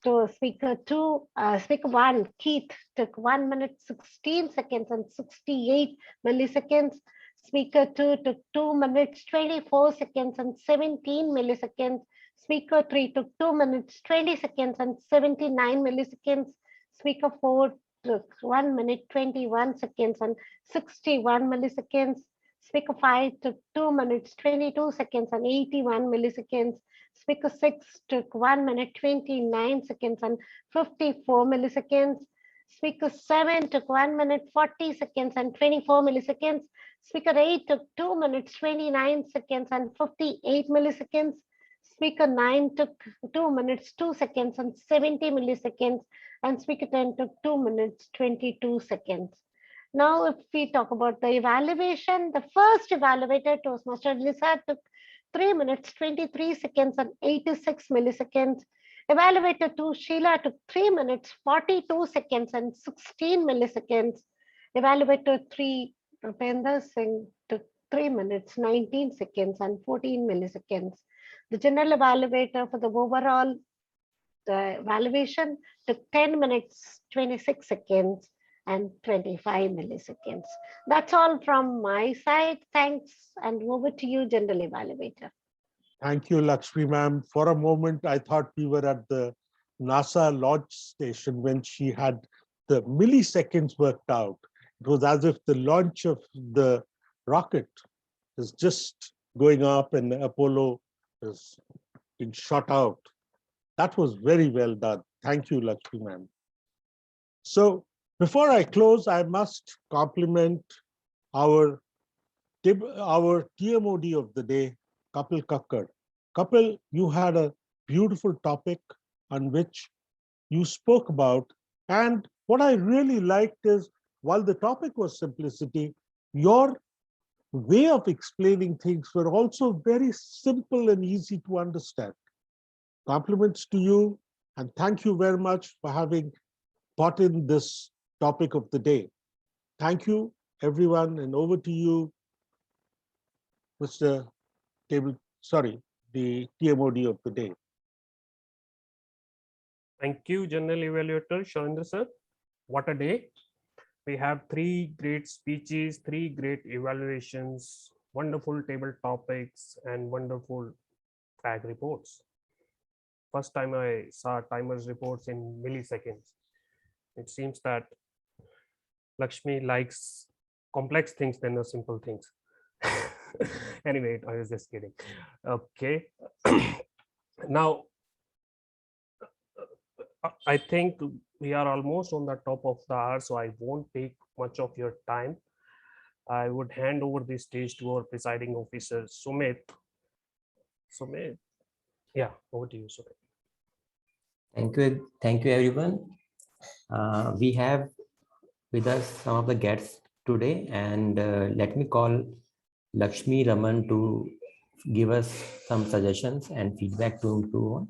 So speaker 1, Keith, took 1 minute 16 seconds and 68 milliseconds. Speaker 2 took 2 minutes 24 seconds and 17 milliseconds. Speaker 3 took 2 minutes 20 seconds and 79 milliseconds. Speaker 4 took 1 minute 21 seconds and 61 milliseconds. Speaker 5 took 2 minutes 22 seconds and 81 milliseconds. Speaker 6 took 1 minute 29 seconds and 54 milliseconds. Speaker 7 took 1 minute 40 seconds and 24 milliseconds. Speaker 8 took 2 minutes 29 seconds and 58 milliseconds. Speaker 9 took 2 minutes 2 seconds and 70 milliseconds. And Speaker 10 took 2 minutes 22 seconds. Now, if we talk about the evaluation, the first evaluator, Toastmaster Lisa, took 3 minutes 23 seconds and 86 milliseconds. Evaluator 2, Sheila, took 3 minutes 42 seconds and 16 milliseconds. Evaluator 3, Rupinder Singh, took 3 minutes 19 seconds and 14 milliseconds. The general evaluator for the overall evaluation took 10 minutes 26 seconds and 25 milliseconds. That's all from my side. Thanks, and over to you, General Evaluator. Thank you, Lakshmi ma'am. For a moment, I thought we were at the NASA launch station when she had the milliseconds worked out. It was as if the launch of the rocket is just going up and Apollo is being shot out. That was very well done. Thank you, Lakshmi ma'am. So before I close, I must compliment our TMOD of the day, Kapil Kakkar. Kapil, you had a beautiful topic on which you spoke about. And what I really liked is, while the topic was simplicity, your way of explaining things were also very simple and easy to understand. Compliments to you, and thank you very much for having brought in this topic of the day. Thank you, everyone, and over to you, Mr. the TMOD of the day. Thank you, General Evaluator Sharendra sir. What a day. We have 3 great speeches, 3 great evaluations, wonderful table topics, and wonderful tag reports. First time I saw timers reports in milliseconds. It seems that Lakshmi likes complex things than the simple things. Anyway, I was just kidding. Okay. Now, I think we are almost on the top of the hour, so I won't take much of your time. I would hand over the stage to our presiding officer, Sumit. Sumit, yeah, over to you, Sumit. Thank you, everyone. We have with us some of the guests today, and let me call Lakshmi Raman to give us some suggestions and feedback to improve on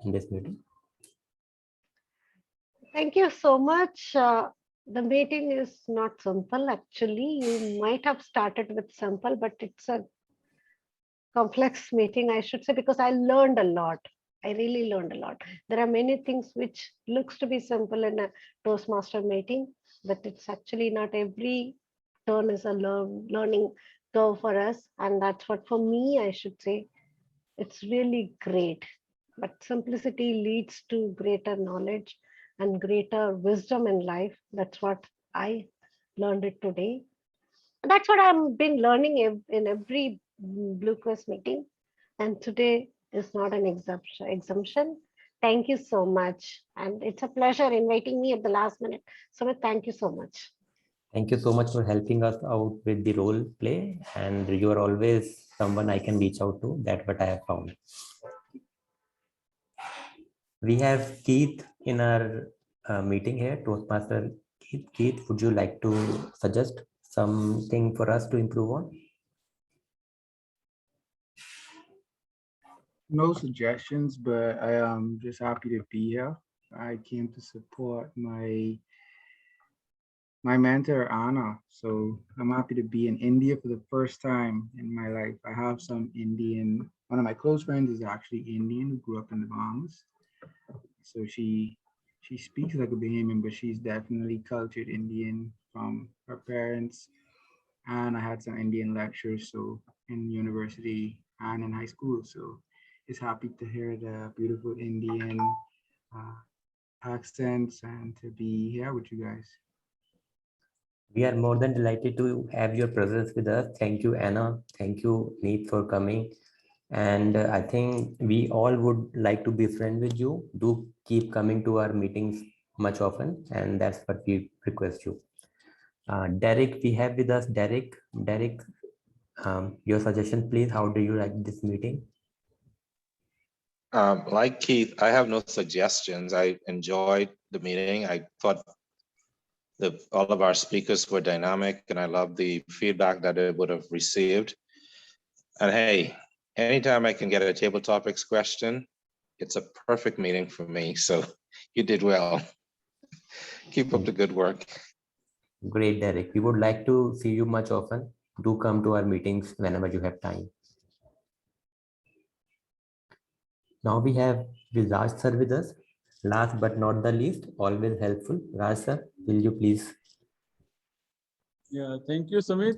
in this meeting. Thank you so much. The meeting is not simple, actually. You might have started with simple, but it's a complex meeting, I should say, because I learned a lot. I really learned a lot. There are many things which looks to be simple in a Toastmaster meeting, but it's actually not. Every turn is a learning curve for us. And that's what, for me, I should say, it's really great. But simplicity leads to greater knowledge and greater wisdom in life. That's what I learned it today. That's what I've been learning in every Blue Quest meeting. And today is not an exemption. Thank you so much. And it's a pleasure inviting me at the last minute. So thank you so much. Thank you so much for helping us out with the role play. And you are always someone I can reach out to. That's what I have found. We have Keith in our meeting here, Toastmaster Keith. Keith, would you like to suggest something for us to improve on? No suggestions, but I am just happy to be here. I came to support my mentor, Anna. So I'm happy to be in India for the first time in my life. I have some Indian, one of my close friends is actually Indian, who grew up in the Bahamas. So she speaks like a Bahamian, but she's definitely cultured Indian from her parents. And I had some Indian lectures, so in university and in high school. So it's happy to hear the beautiful Indian accents and to be here with you guys. We are more than delighted to have your presence with us. Thank you, Anna. Thank you, Neet, for coming. And I think we all would like to be friends with you. Do keep coming to our meetings much often, and that's what we request you. Derek, we have with us Derek. Derek, your suggestion, please. How do you like this meeting? Like Keith, I have no suggestions. I enjoyed the meeting. I thought all of our speakers were dynamic, and I love the feedback that I would have received. And hey, anytime I can get a table topics question, it's a perfect meeting for me. So you did well. Keep up the good work. Great, Derek. We would like to see you much often. Do come to our meetings whenever you have time. Now we have Raj sir with us. Last but not the least, always helpful. Raj sir, will you please? Yeah, thank you, Sumit.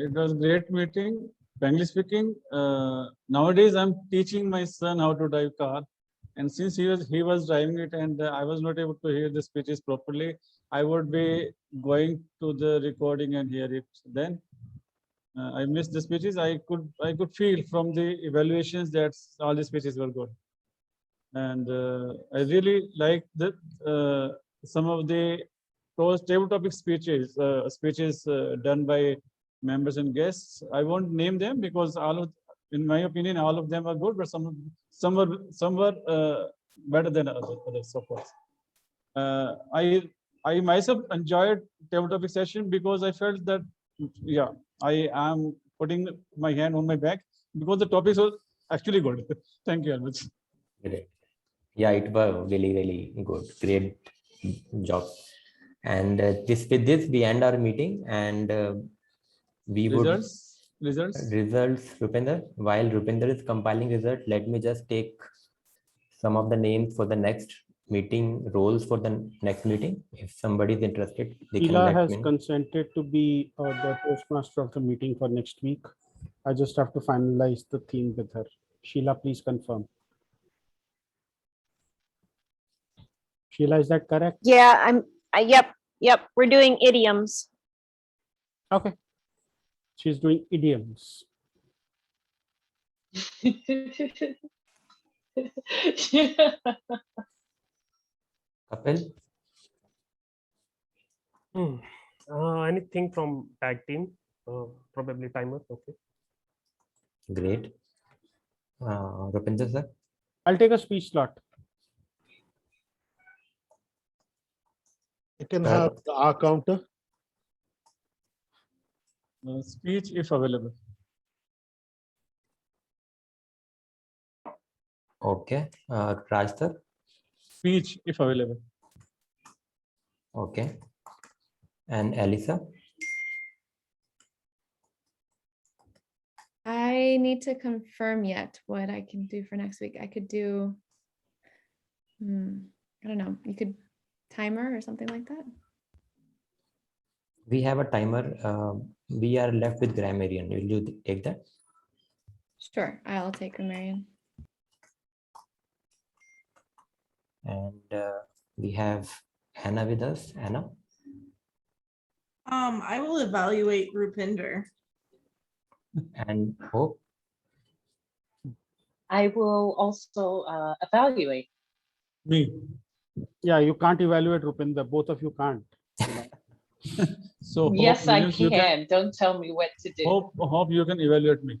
It was a great meeting. Frankly speaking, nowadays I'm teaching my son how to drive car, and since he was driving it and I was not able to hear the speeches properly, I would be going to the recording and hear it. Then I missed the speeches. I could feel from the evaluations that all the speeches were good, and I really like that some of the table topic speeches done by members and guests. I won't name them because in my opinion, all of them are good, but some were better than others, of course. I myself enjoyed table topic session because I felt that, yeah, I am putting my hand on my back because the topics was actually good. Thank you very much. Great. Yeah, it was really, really good. Great job. And with this, we end our meeting, and we Results. would results, Rupinder. While Rupinder is compiling result, let me just take some of the names for the next meeting, roles for the next meeting. If somebody is interested, they can Sheila let has me know. consented to be the Toastmaster of the meeting for next week. I just have to finalize the theme with her. Sheila, please confirm. Sheila, is that correct? Yeah, yep, we're doing idioms. Okay. She's doing idioms. Kapil? Anything from tag team? Probably timer. Okay. Great. Rupinder sir? I'll take a speech slot. I can have the R counter. Speech if available. Okay. Raj sir? Speech if available. Okay. And Elisa? I need to confirm yet what I can do for next week. I could do, I don't know, you could timer or something like that. We have a timer. We are left with grammarian. Will you take that? Sure, I'll take grammarian. And we have Anna with us. Anna? I will evaluate Rupinder. And Hope? I will also evaluate. Me. Yeah, you can't evaluate Rupinder. Both of you can't. So Yes, I means you can. Don't tell me what to do. Hope you can evaluate me.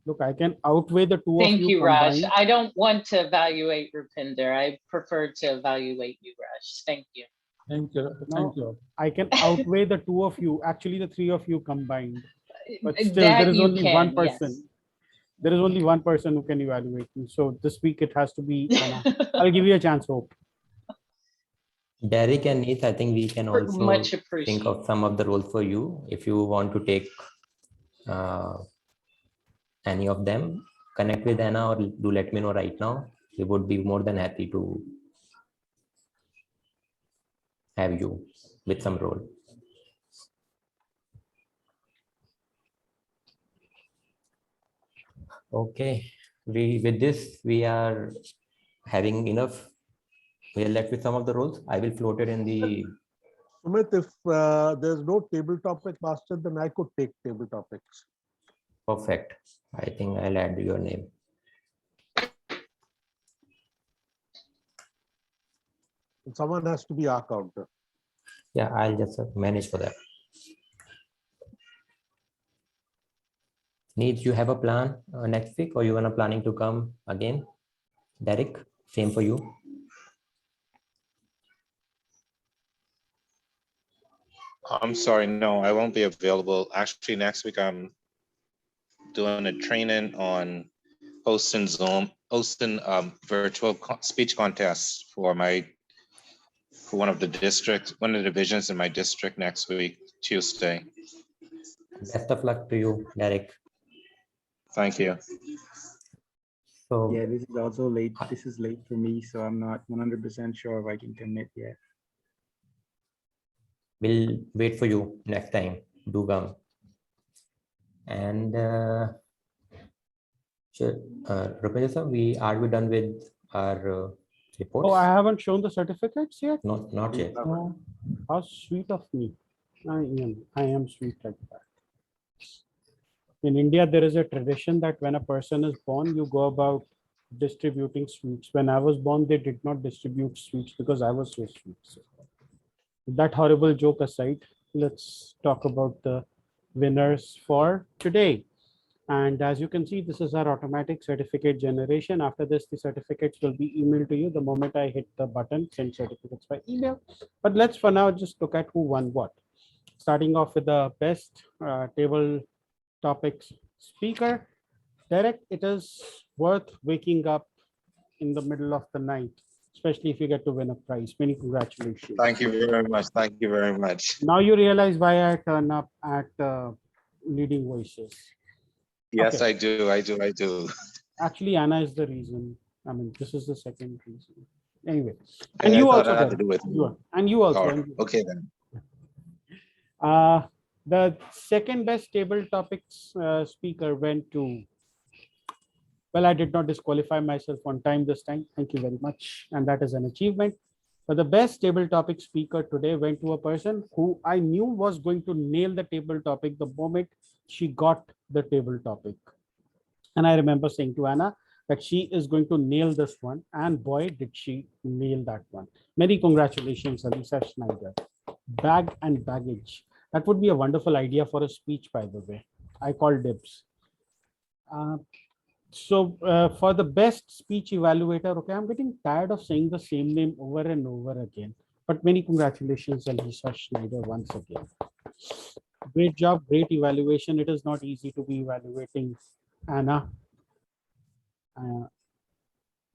Look, I can outweigh the two Thank of you you, Raj. combined. I don't want to evaluate Rupinder. I prefer to evaluate you, Raj. Thank you. Thank you. Thank you. I can outweigh the two of you, actually the three of you combined. But still, That there is you only one can, person. yes. There is only one person who can evaluate me. So this week it has to be Anna. I'll give you a chance, Hope. Derek and Neith, I think we can also Much think appreciated. of some of the roles for you. If you want to take any of them, connect with Anna or do let me know right now. We would be more than happy to have you with some role. Okay, with this we are having enough. We are left with some of the roles. I will float it in the. Sumit, if there's no table topic master, then I could take table topics. Perfect. I think I'll add your name. Someone has to be our counter. Yeah, I'll just manage for that. Needs you have a plan next week, or you are planning to come again? Derek, same for you. I'm sorry, no, I won't be available. Actually, next week I'm doing a training on hosting virtual speech contests for one of the divisions in my district next week, Tuesday. Best of luck to you, Derek. Thank you. So yeah, this is also late. This is late for me, so I'm not 100% sure if I can commit yet. We'll wait for you next time. Do come. And sure, Rupinder sir, are we done with our reports? Oh, I haven't shown the certificates yet? No, not yet. Oh, how sweet of me. I am sweet like that. In India, there is a tradition that when a person is born, you go about distributing sweets. When I was born, they did not distribute sweets because I was so sweet. So, that horrible joke aside, let's talk about the winners for today. And as you can see, this is our automatic certificate generation. After this, the certificates will be emailed to you the moment I hit the button, send certificates by email. But let's for now just look at who won what. Starting off with the best table topics speaker. Derek, it is worth waking up in the middle of the night, especially if you get to win a prize. Many congratulations. Thank you very much. Thank you very much. Now you realize why I turn up at Leading Voices. Yes, Okay. I do. Actually, Anna is the reason. I mean, this is the second reason. Anyway, and I you thought also it had to Derek. do with You are, and you also. Oh, and you. okay then. The second best table topics speaker went to, well, I did not disqualify myself on time this time. Thank you very much. And that is an achievement. But the best table topic speaker today went to a person who I knew was going to nail the table topic the moment she got the table topic. And I remember saying to Anna that she is going to nail this one. And boy, did she nail that one. Many congratulations, Alisa Schneider. Bag and baggage. That would be a wonderful idea for a speech, by the way. I call dibs. So for the best speech evaluator, okay, I'm getting tired of saying the same name over and over again. But many congratulations, Alisa Schneider, once again. Great job, great evaluation. It is not easy to be evaluating Anna.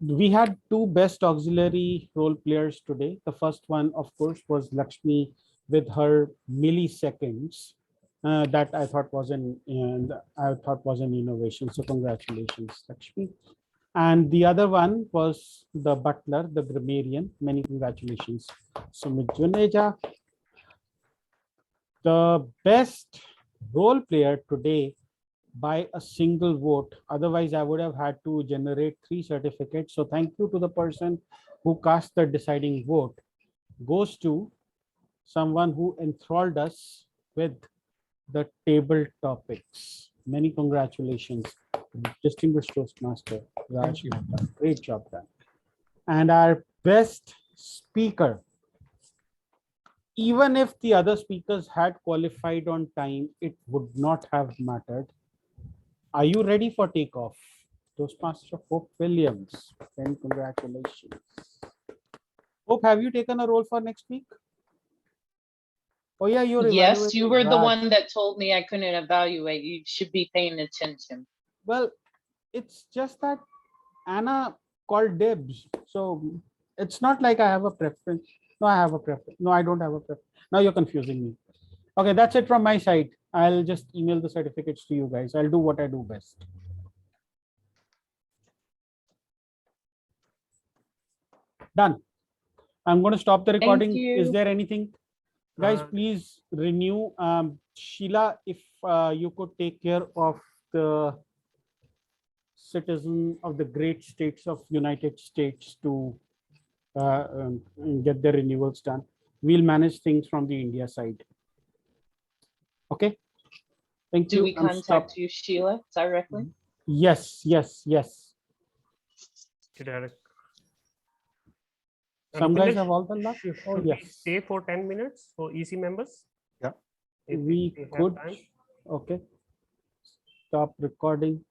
We had two best auxiliary role players today. The first one, of course, was Lakshmi with her milliseconds. That I thought was an innovation. So congratulations, Lakshmi. And the other one was the butler, the grammarian. Many congratulations, Sumit Juneja. The best role player today by a single vote. Otherwise, I would have had to generate 3 certificates. So thank you to the person who cast the deciding vote. Goes to someone who enthralled us with the table topics. Many congratulations, distinguished Toastmaster Raj Mehta. Great job done. And our best speaker, even if the other speakers had qualified on time, it would not have mattered. Are you ready for takeoff? Toastmaster Hope Williams. Many congratulations. Hope, have you taken a role for next week? Oh yeah, you're Yes, you evaluating were the Raj. one that told me I couldn't evaluate. You should be paying attention. Well, it's just that Anna called dibs. So it's not like I have a preference. No, I have a preference. No, I don't have a preference. Now you're confusing me. Okay, that's it from my side. I'll just email the certificates to you guys. I'll do what I do best. Done. I'm going to stop the recording. Is you. there anything? Guys, please renew. Sheila, if you could take care of the citizen of the great states of United States to get their renewals done. We'll manage things from the India side. Okay. Thank you. Do we contact you, Sheila, directly? Yes, yes, yes. Derek. Some guys have all the luck. Oh, Should we yes. stay for 10 minutes for EC members? Yeah. If We have could. time. Okay. Stop recording.